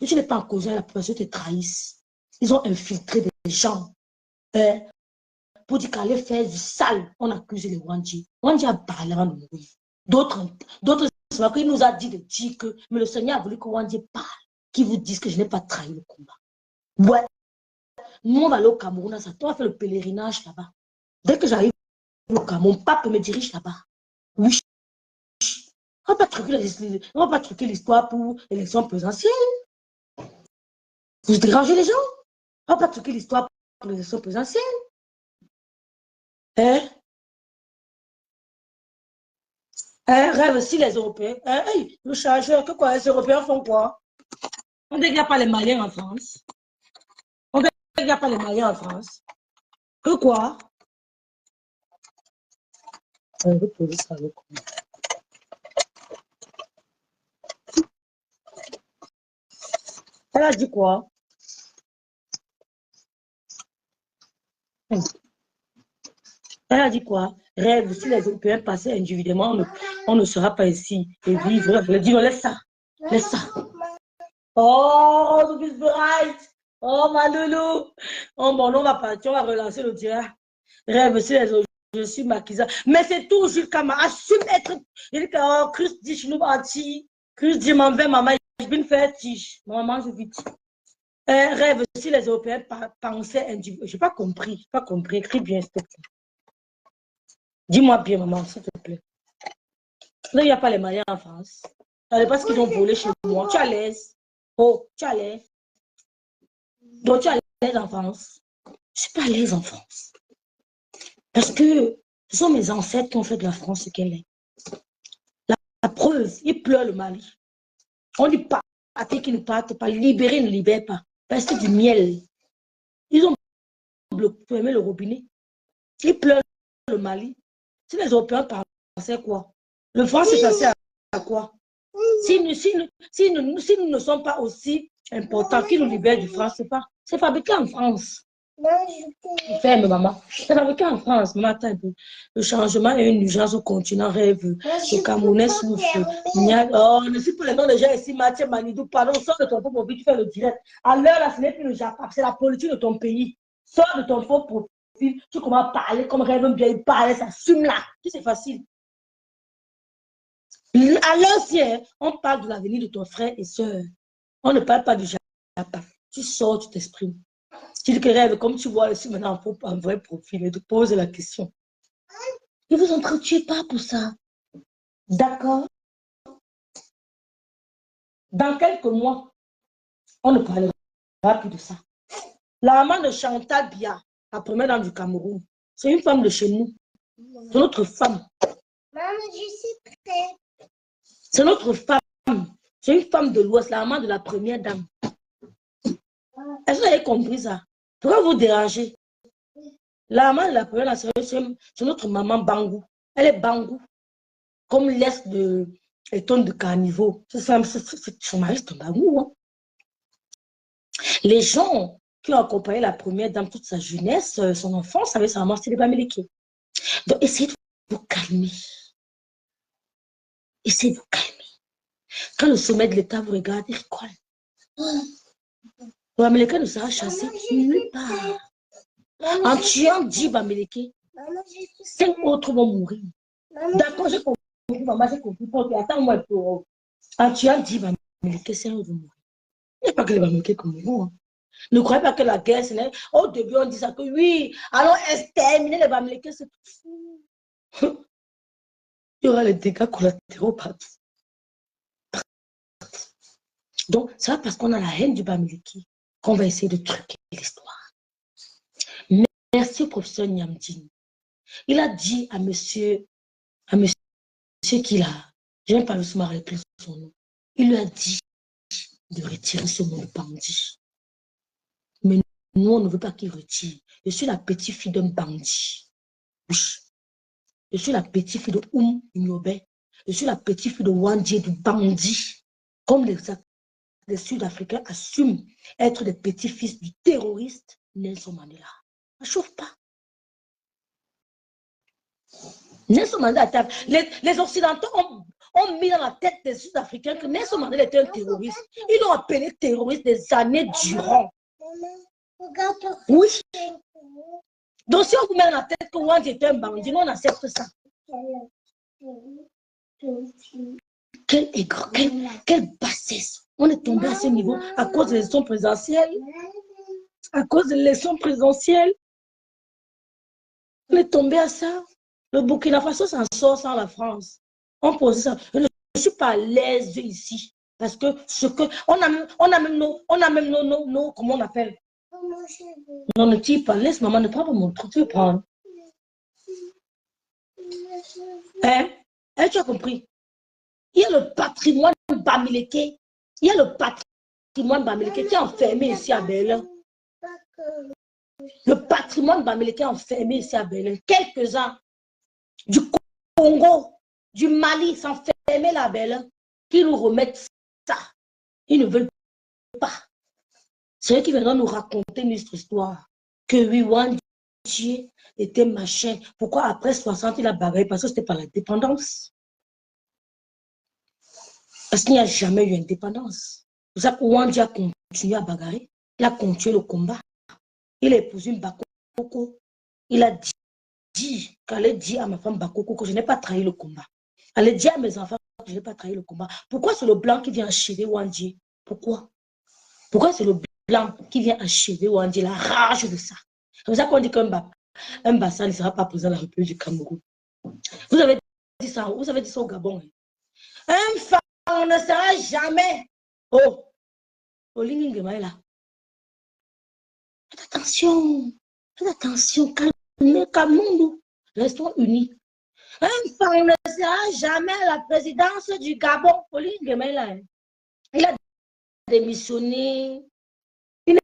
Si tu n'es pas en cohésion avec la population, ils te trahissent. Ils ont infiltré des gens. Pour dire qu'aller faire du sale, on accuse les Ouandji. Ouandji a parlé avant de mourir. D'autres, c'est vrai qu'il nous a dit de dire que, mais le Seigneur a voulu que Ouandji parle, qui vous disent que je n'ai pas trahi le combat. Ouais. Nous, on va aller au Cameroun, on va faire le pèlerinage là-bas. Dès que j'arrive au Cameroun, mon pape me dirige là-bas. Oui. On ne va pas truquer l'histoire pour l'élection présidentielle. Vous dérangez les gens. On ne va pas truquer l'histoire pour l'élection présidentielle. Rêve aussi les Européens. Hey, le chargeur, que quoi, les Européens font quoi? On ne dégage pas les Maliens en France. On ne dégage pas les Maliens en France. Que quoi? On veut poser ça avec moi. Elle a dit quoi? Elle a dit quoi? Rêve, si les Européens passaient individuellement, on ne sera pas ici et vivre. Elle dit, laisse ça. Laisse ça. Oh, du bist bereit. Oh, ma loulou. Oh, bon, on va partir, on va relancer le direct. Rêve, si les je suis maquisée. Mais c'est tout, Jules Kama. Assume être. Il dit que oh, Chris dit, je nous bâtis. Chris dit, m'en vais, maman, je vais me faire tige. Maman, je vis. Rêve, si les Européens pensaient individuellement. Je n'ai pas compris. Je n'ai pas compris. Écris bien, s'il te plaît. Dis-moi bien, maman, s'il te plaît. Là, il n'y a pas les Maliens en France. C'est parce qu'ils ont volé chez moi. Tu es à l'aise. Oh, tu es à l'aise. Donc, tu es à l'aise en France. Je ne suis pas à l'aise en France. Parce que ce sont mes ancêtres qui ont fait de la France ce qu'elle est. La preuve, il pleure le Mali. On dit pas, qui ne partent pas, libérer ne libère pas. Parce que du miel. Ils ont fermé le robinet. Ils pleurent le Mali. Si les Européens pensaient quoi? Le France est passé à quoi? Si nous ne sommes pas aussi importants qu'ils nous libèrent du France, c'est pas. C'est fabriqué en France. Ferme, maman. C'est fabriqué en France. Maman, attends un peu. Le changement est une urgence au continent rêve. Le Camerounais souffre. Oh, ne suis pas le nom des gens ici. Mathieu Manidou, pardon, sors de ton faux profil, tu fais le direct. À l'heure, là, ce n'est plus le Japon, c'est la politique de ton pays. Sors de ton faux profil. Tu commences à parler comme rêve bien, il parle, ça fume là. C'est facile. À l'ancien, on parle de l'avenir de ton frère et soeur. On ne parle pas du Japon. Tu sors, tu t'exprimes. Tu dis que rêve, comme tu vois ici maintenant, un vrai profil et te poses la question. Ne vous entretuez pas pour ça. D'accord? Dans quelques mois, on ne parlera plus de ça. La maman de Chantal Bia, la première dame du Cameroun, c'est une femme de chez nous. C'est notre femme. Maman, je suis prête. C'est notre femme. C'est une femme de l'Ouest, la maman de la première dame. Est-ce que vous avez compris ça? Pourquoi vous déranger? La maman de la première dame, c'est notre maman Bangou. Elle est Bangou. Comme l'est de tonnes de carnivore. Son mari, c'est un Bangou. Hein? Les gens qui ont accompagné la première dame toute sa jeunesse, son enfance, avec sa maman, c'était les Bamileke. Donc, essayez de vous calmer. Essayez de vous calmer. Quand le sommet de l'État vous regarde, il rigole. Le Bamileke ne sera chassé nulle part. En tuant 10 Bamileke, 5 autres vont mourir. D'accord, j'ai compris, maman, j'ai compris. Attends-moi un peu. En tuant 10 Bamileke, 5 autres vont mourir. Il n'y a pas que les Bamileke comme nous. Hein. Ne croyez pas que la guerre, c'est... Au début, on dit ça que oui, allons exterminer les Bamileke, c'est tout. Il y aura les dégâts collatéraux partout. Donc, c'est parce qu'on a la haine du Bamileke qu'on va essayer de truquer l'histoire. Merci au professeur Nyamdine. Il a dit à monsieur qu'il a, je n'aime pas le me rappeler son nom, il lui a dit de retirer ce mot bandit. Mais nous, on ne veut pas qu'il retire. Je suis la petite fille d'un bandit. Oui. Je suis la petite fille de Nyobe. Je suis la petite fille de Wandie, du bandit. Comme les Sud-Africains assument être des petits-fils du terroriste Nelson Mandela. Ne chauffe pas. Nelson Mandela, les Occidentaux ont mis dans la tête des Sud-Africains que Nelson Mandela était un terroriste. Ils l'ont appelé terroriste des années durant. Oui. Donc si on vous met dans la tête que Wandie était un bandit, nous on accepte ça. Quelle bassesse. On est tombé à ce niveau à cause des élections présidentielles. À cause de l'élection présidentielle. On est tombé à ça. Le Burkina Faso s'en sort sans la France. On pose ça. Je ne suis pas à l'aise ici. Parce que ce que. On a même nos comment on appelle? Non, ne tire pas. Laisse maman, ne prends pas mon truc. Tu veux prendre. Hein? Tu as compris? Il y a le patrimoine Bamileke. Il y a le patrimoine Bamileke qui est enfermé ici à Berlin. Le patrimoine Bamileke est enfermé ici à Berlin. Quelques-uns du Congo, du Mali s'enfermer là à Berlin, qui nous remettent ça. Ils ne veulent pas. C'est eux qui viendront nous raconter notre histoire. Que oui, Wandji était machin. Pourquoi après 60 il a bagarré? Parce que c'était pas l'indépendance. Parce qu'il n'y a jamais eu indépendance. C'est pour ça que Wandji a continué à bagarrer. Il a continué le combat. Il a épousé une Bakoko. Il a dit qu'allait dire à ma femme Bakoko que je n'ai pas trahi le combat. Allait dire à mes enfants que je n'ai pas trahi le combat. Pourquoi c'est le blanc qui vient achever Wandji? Pourquoi? Pourquoi c'est le blanc qui vient achever Wandji? La rage de ça. C'est pour ça qu'on dit qu'un bassin ne sera pas présent dans la République du Cameroun. Vous avez dit ça au Gabon. Un pharaon ne sera jamais. Oh, Olingue est là. Faites attention, calmons-nous, restons unis. Un pharaon ne sera jamais à la présidence du Gabon. Olingue est là. Il a démissionné. Il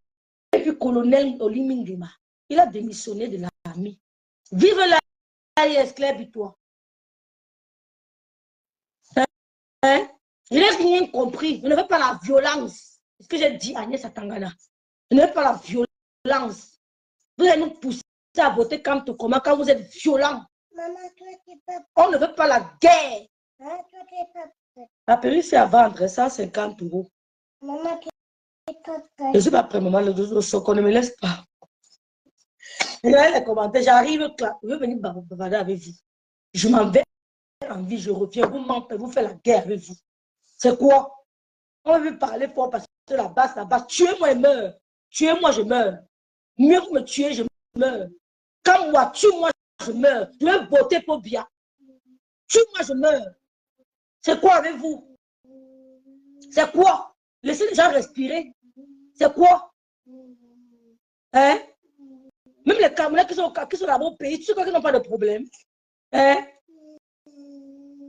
n'est plus colonel Olimingema. Il a démissionné de l'armée. Vive l'AIS, Claire Bitois. Hein? Je n'ai rien compris. Je ne veux pas la violence. C'est ce que j'ai dit à Agnès Atangana. Je ne veux pas la violence. Vous allez nous pousser à voter quand vous êtes violent. Maman, toi, t'es pas On ne veut pas la guerre. hein, toi, t'es pas prêt. La perruque, c'est à vendre 150 €. Maman, t'es pas Je ne prêt. suis pas prêt, maman. Le chocolat ne me laisse pas. Regardez les commentaires. J'arrive, je veux venir bavarder avec vous. Je m'en vais en vie, je reviens. Vous mentez, vous faites la guerre avec vous. C'est quoi? On veut parler fort parce que la base, tuez-moi et meurs. Tuez-moi, je meurs. Mieux que me tuer, je meurs. Quand moi, tue-moi, je meurs. Je vais voter pour bien. Tue-moi, je meurs. C'est quoi avec vous? C'est quoi? Laissez les gens respirer. C'est quoi? Hein? Même les Camerounais qui sont là-bas au pays, tu sais quoi, qu'ils n'ont pas de problème. Hein?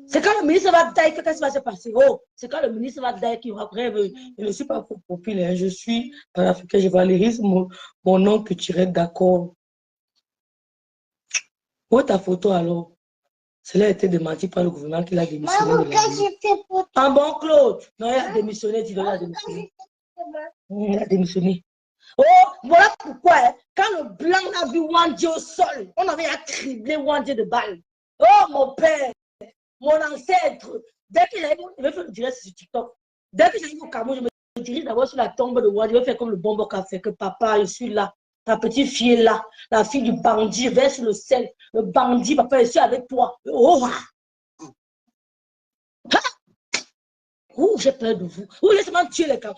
C'est quand le ministre va dire qu'est-ce qui va se passer. Oh, c'est quand le ministre va dire qu'il va après. Je ne suis pas faux populaire, je suis panafricain, je valorise mon nom culturel, d'accord. Où est ta photo alors? Cela a été démenti par le gouvernement qu'il a démissionné. Maman, qu'est-ce que j'ai fait pour toi? Ah bon, Claude? Non, il a démissionné, dis-le, il a démissionné. Il a démissionné. Oh, voilà pourquoi, hein, quand le blanc a vu Wandji au sol, on avait criblé Wandji de balles. Oh, mon père, mon ancêtre, dès qu'il a eu, je vais faire le direct sur TikTok. Dès que j'arrive au Cameroun, je me dirige d'abord sur la tombe de Wandji. Je vais faire comme le bonbon qu'a fait, que papa, je suis là. Ta petite fille est là. La fille du bandit, je vais sur le sel. Le bandit, papa, je suis avec toi. Oh, oh, j'ai peur de vous. Oh, laissez-moi tuer les gars.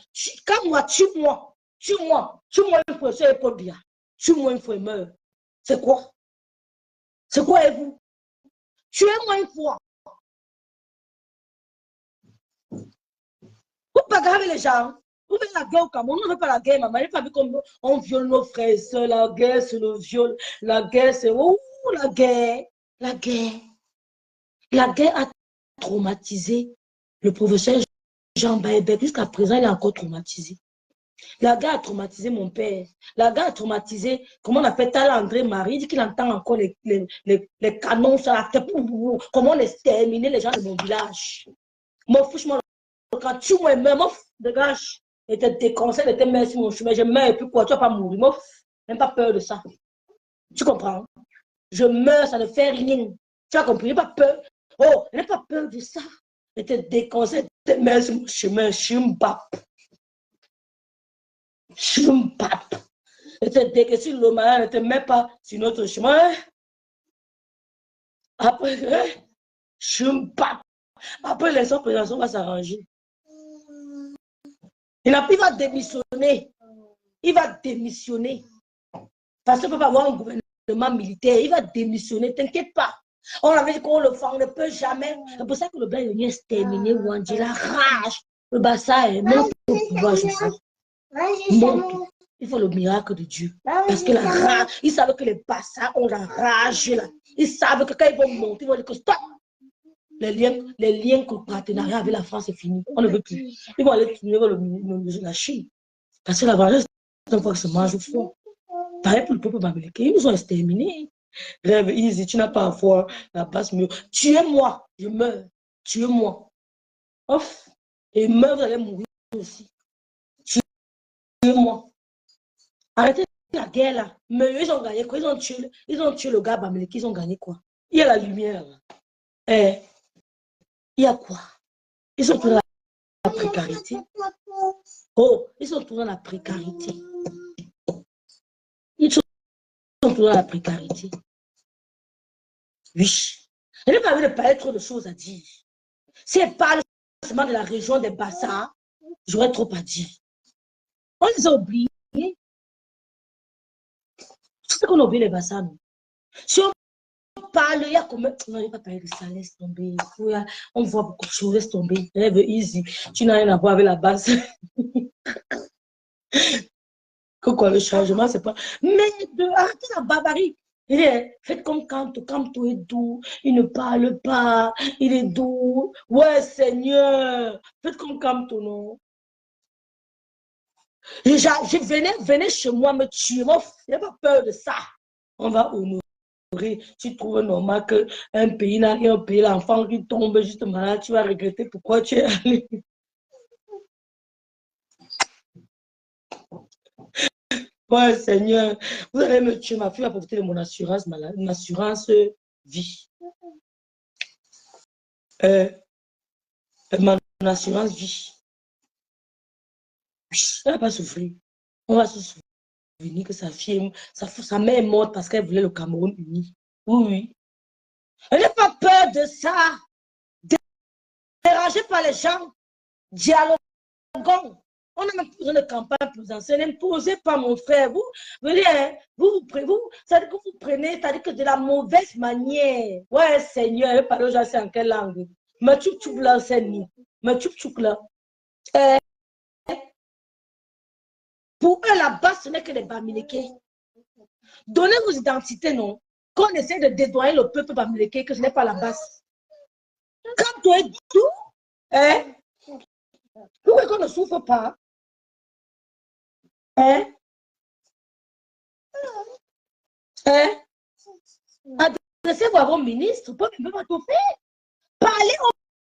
Quand moi, tue-moi. Tue-moi. Tue-moi une fois, c'est pas bien. Tue-moi une fois, meurt. C'est quoi? C'est quoi et vous? Tuez-moi une fois. Vous bagarrez les gens. Vous faites la guerre au Cameroun. On ne veut pas la guerre, maman. Il pas vu comme on viole nos frères et soeurs. La guerre, c'est le viol. La guerre, c'est... Oh, la guerre. La guerre. La guerre a traumatisé le professeur Jean Baébek. Jusqu'à présent, il est encore traumatisé. La guerre a traumatisé mon père. La guerre a traumatisé, comment on appelle ça, André Marie. Il dit qu'il entend encore les canons sur la tête. Comment on exterminer les gens de mon village. Mon fou, quand tu me meurs, mon fou, dégage. Et te déconseille de te mettre sur mon chemin. Je meurs et puis quoi, tu vas pas mourir. Mon fou, même pas peur de ça. Tu comprends? Je meurs, ça ne fait rien. Tu as compris? N'aie pas peur. Oh, n'aie pas peur de ça. Et te déconseille de te mettre sur mon chemin. Je suis une bappe. Je suis une pape. Et dès que si le malin ne te met pas sur notre chemin, après, je suis une pape. Après, les autres présidents vont s'arranger. Il va démissionner. Il va démissionner. Parce qu'on ne peut pas avoir un gouvernement militaire. Il va démissionner. T'inquiète pas. On avait dit qu'on le fait, on ne peut jamais. C'est pour ça que le blanc est venu exterminer Wandji. La rage. Le bassin est mon pouvoir, je sais. Montre. Il faut le miracle de Dieu. Parce que la rage, ils savent que les bassins ont la rage là. Ils savent que quand ils vont monter, ils vont dire que stop. Les liens que partenariat avec la France, c'est fini. On ne veut plus. Ils vont aller tourner vers la Chine. Parce que la valeur, c'est une fois que se mange au fond. Pareil pour le peuple américain. Ils nous ont exterminés. Rêve easy, tu n'as pas à voir la base mieux. Tuez-moi, je meurs. Tuez-moi. Off. Et meurs, vous allez mourir aussi. Tuez-moi. Arrêtez la guerre là. Mais eux, ils ont gagné quoi? Ils ont tué le gars Bamileke, ils ont gagné quoi? Il y a la lumière là. Eh, il y a quoi? Ils sont tous dans la précarité. Oh, ils sont tous dans la précarité. Ils sont tous dans la précarité. Oui. Je n'ai pas envie de parler trop de choses à dire. Si elle parle seulement de la région des Bassa, j'aurais trop à dire. On les a oubliés. C'est qu'on a oublié les Bassa, non? Si on parle, il y a comme... Non, il n'y a pas parler de ça, laisse tomber. On voit beaucoup de choses, laisse tomber. Rêve easy. Tu n'as rien à voir avec la base. Que quoi, le changement, c'est pas... Mais arrêtez la barbarie. Faites comme Kanto est doux, il ne parle pas, il est doux. Ouais, Seigneur. Faites comme Kanto, non? Venez chez moi me tuer. Je n'ai pas peur de ça. On va honorer. Tu trouves normal qu'un pays n'a rien payé l'enfant qui tombe juste malade, tu vas regretter pourquoi tu es allé. Ouais, Seigneur, vous allez me tuer. Ma fille va profiter de mon assurance maladie, une assurance vie. Mon assurance vie. Elle va pas souffrir. On va se souvenir que sa mère est morte parce qu'elle voulait le Cameroun uni. Oui, oui. Elle n'a pas peur de ça. Dérangez pas les gens. Dialoguons. On n'a même pas besoin de campagne présidentielle. N'imposez pas, mon frère. Vous ça dit que vous prenez, ça dit que de la mauvaise manière. Ouais, Seigneur, je parle aux gens, c'est en quelle langue? Mais tu là, c'est ni. Mais tu là. Pour eux, la base, ce n'est que les Bamileke. Donnez vos identités, non? Qu'on essaie de dédouaner le peuple Bamileke, que ce n'est pas la base. Quand tu es tout, pourquoi qu'on ne souffre pas? Adressez-vous à vos ministres, pour ne pas tout faire. Parlez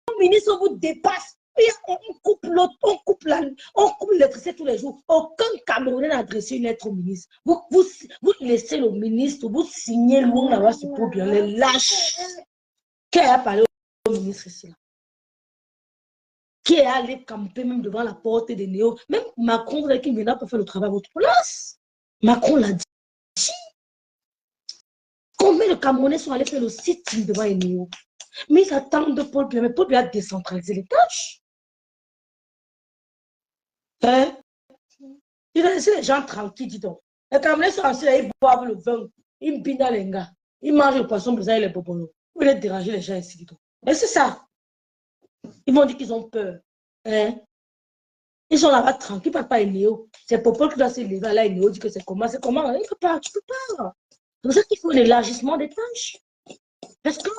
aux ministres, on vous dépasse. On coupe l'autre, on coupe l'électricité tous les jours. Aucun Camerounais n'a adressé une lettre au ministre. Vous laissez le ministre, vous signez loin là-bas sur pour bien les lâches. Qui a parlé au ministre ici là? Qui est allé camper même devant la porte des néos? Même Macron, qui viendra pour faire le travail à votre place. Macron l'a dit. Combien de Camerounais sont allés faire le site devant les néos? Mais ils attendent de Paul Biya. Mais Paul Biya a décentralisé les tâches. Il a laissé les gens tranquilles, dis donc. Les Camerounais sont assis là, ils boivent le vin, ils binent les gars, ils mangent le poisson brisé et les bobolos. Vous voulez déranger les gens ici, dis donc. Et c'est ça. Ils vont dire qu'ils ont peur. Ils sont là-bas tranquilles, ils ne parlent pas Néo. C'est Popol qui doit se lever là, Néo dit que c'est comment. C'est comment? Il ne peut pas, tu ne peux pas. C'est pour ça qu'il faut l'élargissement des tâches. Parce que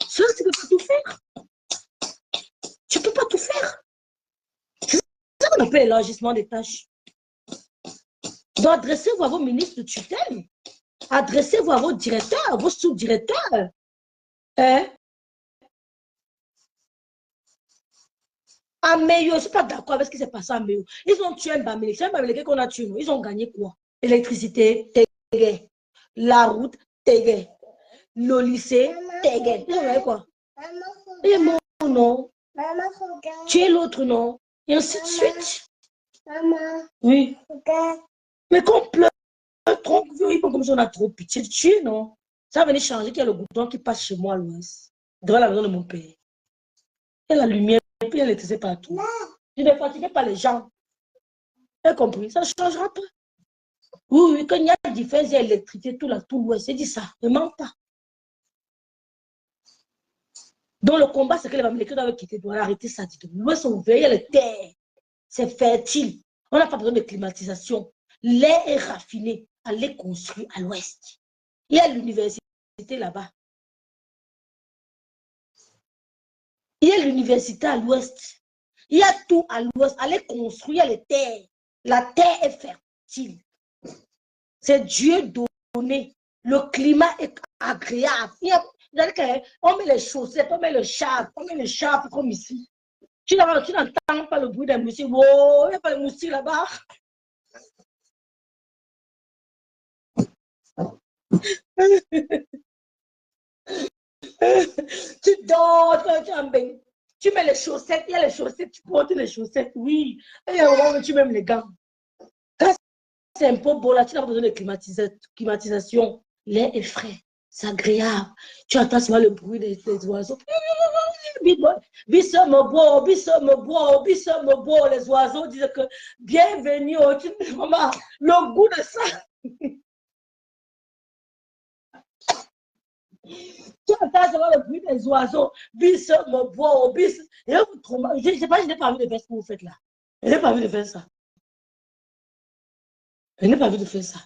seul, tu ne peux pas tout faire. Tu ne peux pas tout faire. C'est ça qu'on appelle l'élargissement des tâches. Donc, adressez-vous à vos ministres de tutelle. Adressez-vous à vos directeurs, à vos sous-directeurs. À Meyo, je ne suis pas d'accord avec ce qui s'est passé à Meyo. Ils ont tué un Bamileke. C'est un Bamileke qu'on a tué. Ils ont gagné quoi? L'électricité, tégué. La route, tégué. Le lycée, tégué. Ils ont gagné quoi? Il est mort, non? Tuer l'autre, non? Et ainsi de suite. Oui. Mais qu'on pleure trop, comme si on a trop pitié de tuer, non? Ça va venir changer qu'il y a le goudron qui passe chez moi à l'ouest, devant la maison de mon père. Il y a la lumière, et puis il y a l'électricité partout. Je ne fatiguez pas les gens. Vous avez compris? Ça ne changera pas. Oui, quand il y a une différence d'électricité, tout l'ouest, c'est dit ça. Ne ment pas. Donc le combat, c'est que les Bamileke doivent quitter, doivent arrêter ça. L'ouest est ouvert, il y a les terres. C'est fertile. On n'a pas besoin de climatisation. L'air est raffiné. Allez construire à l'ouest. Il y a l'université là-bas. Il y a l'université à l'ouest. Il y a tout à l'ouest. Allez construire les terres. La terre est fertile. C'est Dieu donné. Le climat est agréable. On met les chaussettes, on met le char comme ici. Tu n'entends pas le bruit des moustiques. Oh, il n'y a pas de moustiques là-bas. Tu dors, tu mets les chaussettes, il y a les chaussettes, tu portes les chaussettes, oui. Et il y a un moment où tu mets les gants. Quand c'est un peu beau là, tu n'as pas besoin de climatisation. L'air est frais. C'est agréable. Tu entends seulement le bruit des oiseaux. Bissomobo, les oiseaux disent que bienvenue au maman, le goût de ça. Tu entends seulement le bruit des oiseaux. Bissomobo, bis. Et je ne sais pas, je n'ai pas envie de faire ce que vous faites là. Je n'ai pas envie de faire ça. Je n'ai pas envie de faire ça.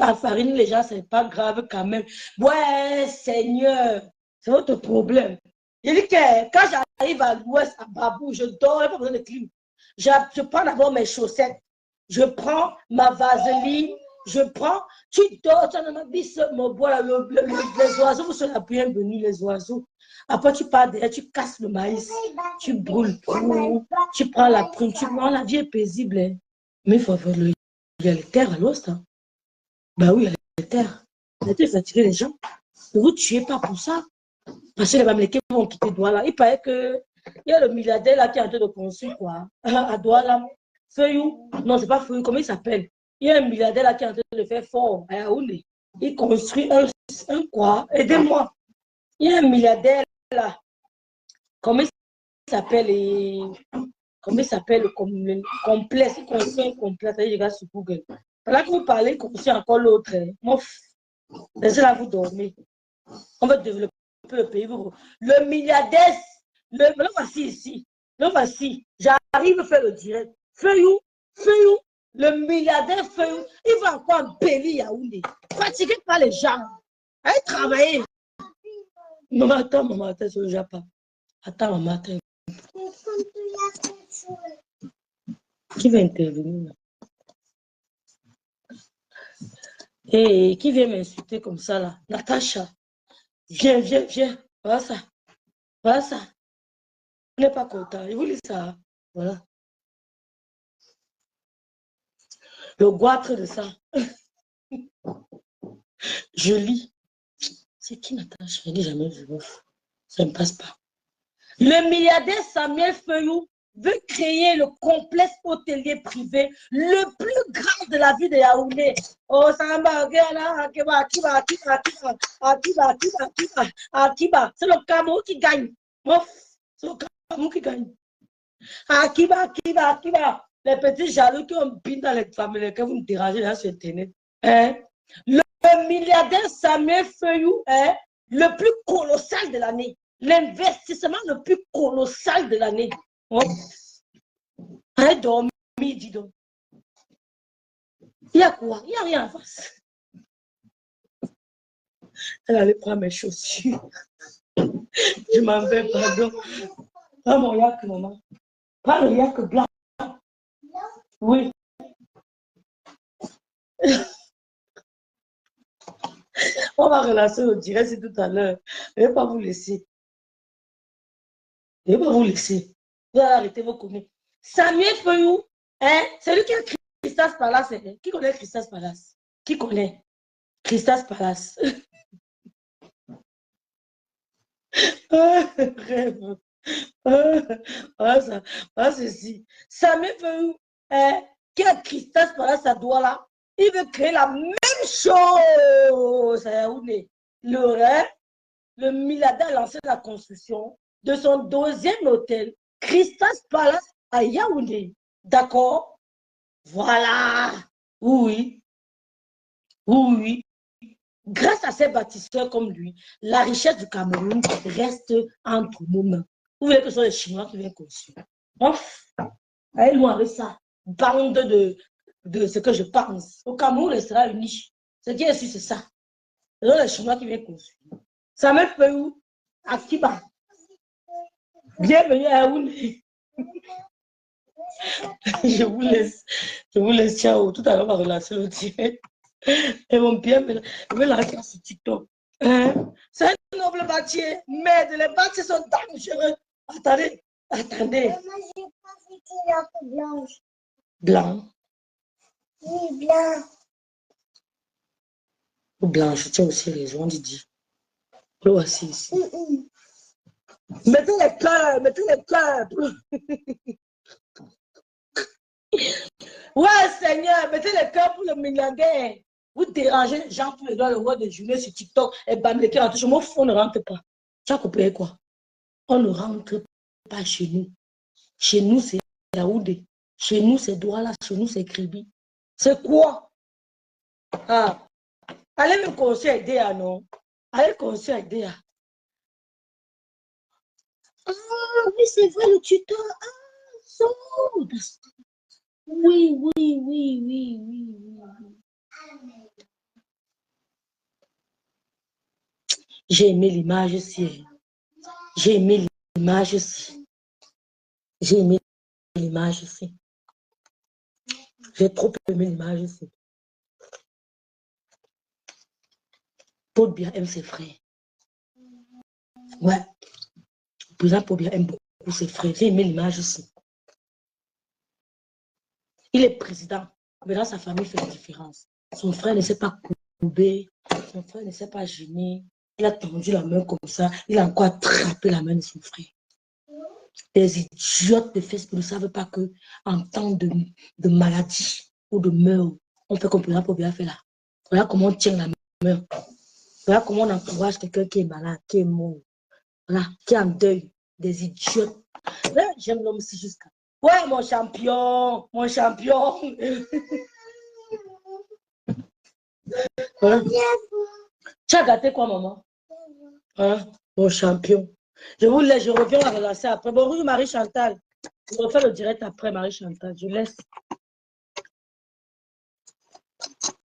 À fariner les gens, c'est pas grave quand même. Ouais, Seigneur, c'est votre problème. Il dit que quand j'arrive à l'ouest, à Babou, je dors, il n'y a pas besoin de clim. Je prends d'abord mes chaussettes, je prends ma vaseline, je prends, tu dors, tu as un bis, mon bois, les oiseaux, vous sont la bienvenue, les oiseaux. Après, tu pars derrière, tu casses le maïs, tu brûles, tu prends la prune, tu prends la vie est paisible. Hein. Mais il faut avoir il y a les terres à l'ouest. Hein. Ben oui, il y a les terres. Les terres, ça attirer les gens. Ne vous tuez pas pour ça. Parce que les Bamileke vont quitter Douala. Il paraît que il y a le milliardaire là qui est en train de construire quoi. À Douala. Feuillou. Non, c'est pas Feuillou. Comment il s'appelle? Il y a un milliardaire là qui est en train de le faire fort à Yaoundé. Il construit un quoi? Aidez-moi. Il y a un milliardaire là. Comment il s'appelle? Comment il s'appelle le complexe? Il construit un complexe. Je regarde sur Google. Là que vous parlez, il construit encore l'autre. Laissez-la vous dormir. On va développer le pays. Le milliardaire, le voici ici. Le voici. J'arrive à faire le direct. Feuillou, le milliardaire Feuillou, il va encore bélir Yaoundé. Fatigué par les gens. Allez travailler. Maman, attends, je ne le pas. Attends, maman, attends. Qui va intervenir? Et qui vient m'insulter comme ça là? Natacha. Viens. Voilà ça. Vous n'êtes pas content. Je vous lis ça. Voilà. Le goitre de ça. Je lis. C'est qui Natacha? Je n'ai jamais vu. Ça ne passe pas. Le milliardaire Samuel Feuillou veut créer le complexe hôtelier privé le plus grand de la ville de Yaoundé. Oh, Samba, Akiba. C'est le Cameroun qui gagne. C'est le Cameroun qui gagne. Akiba. Les petits jaloux qui ont pris dans les familles, que vous me dérangez là sur Internet. Hein? Le milliardaire Samuel Feuillou est le plus colossal de l'année. L'investissement le plus colossal de l'année. Oh. Elle a dormi, dis donc. Il y a quoi? Il n'y a rien en face. Elle allait prendre mes chaussures. Je m'en vais, pardon. Prends mon yak, maman. Prends le yak blanc. Oui. On va relancer au direct, c'est tout à l'heure. Je ne vais pas vous laisser. Vous allez arrêter vos conneries. Samuel Feuillou, hein, c'est lui qui a Christas Palace. Qui connaît Christas Palace? Qui connaît Christas Palace? Rêve. Ceci. Samuel Feuillou, hein, qui a Christas Palace à Douala, il veut créer la même chose. Le milliardaire a lancé la construction de son deuxième hôtel, Christas Palace à Yaoundé. D'accord? Voilà. Oui. Grâce à ces bâtisseurs comme lui, la richesse du Cameroun reste entre nos mains. Vous voulez que ce soit les Chinois qui viennent construire? Allez loin avec ça. Bande de ce que je pense. Au Cameroun restera une niche. Ce qui est sûr, c'est ça. Ce sont les Chinois qui viennent construire. Ça me fait où? Akiba. Bienvenue à Yaoundé. Je vous laisse, ciao. Tout à l'heure, on va relancer le direct. Et mon bien, je vais l'arrêter sur TikTok. C'est un noble bâtier, mais les bâtiers sont dangereux. Attendez. Maman, j'ai pas vu qu'il y a que blanche. Blanc. Oui, blanc. Ou blanche, tu as aussi raison, Didi. Le voici ici. Mettez les cœurs. Ouais, Seigneur, mettez les cœurs pour le milliardaire. Vous dérangez les gens pour les doigts le roi de journée sur TikTok et bam, les cœurs en touche. Moi, on ne rentre pas. Tu as compris quoi? On ne rentre pas chez nous. Chez nous, c'est Yaoundé. Chez nous, c'est Douala. Chez nous, c'est Kribi. C'est quoi? Ah. Allez me conseiller Déa, non? Allez conseiller Déa. Ah, oui, c'est vrai, le tuteur. Ah, so. Oui, oui, oui, oui, oui, oui. J'ai aimé l'image ici. J'ai aimé l'image ici. J'ai aimé l'image ici. J'ai trop aimé l'image ici. Paul Biya aime ses frères. Ouais. Le président Paul Biya aime beaucoup ses frères. J'ai aimé l'image ici. Il est président. Mais dans sa famille, il fait la différence. Son frère ne s'est pas courbé. Son frère ne s'est pas gêné. Il a tendu la main comme ça. Il a encore attrapé la main de son frère. Les idiotes de Facebook ne savent pas que en temps de maladie ou de meurtre, on fait comme le président Paul Biya fait là. Voilà comment on tient la main. Voilà comment on encourage quelqu'un qui est malade, qui est mort. Voilà, qui est en deuil. Des idiotes. Là, j'aime l'homme ici jusqu'à. Ouais, mon champion, mon champion. Hein? Tu as gâté quoi, maman? Hein? Mon champion. Je vous laisse, je reviens à relancer après. Bon, oui, Marie-Chantal. Je refais le direct après, Marie-Chantal. Je laisse.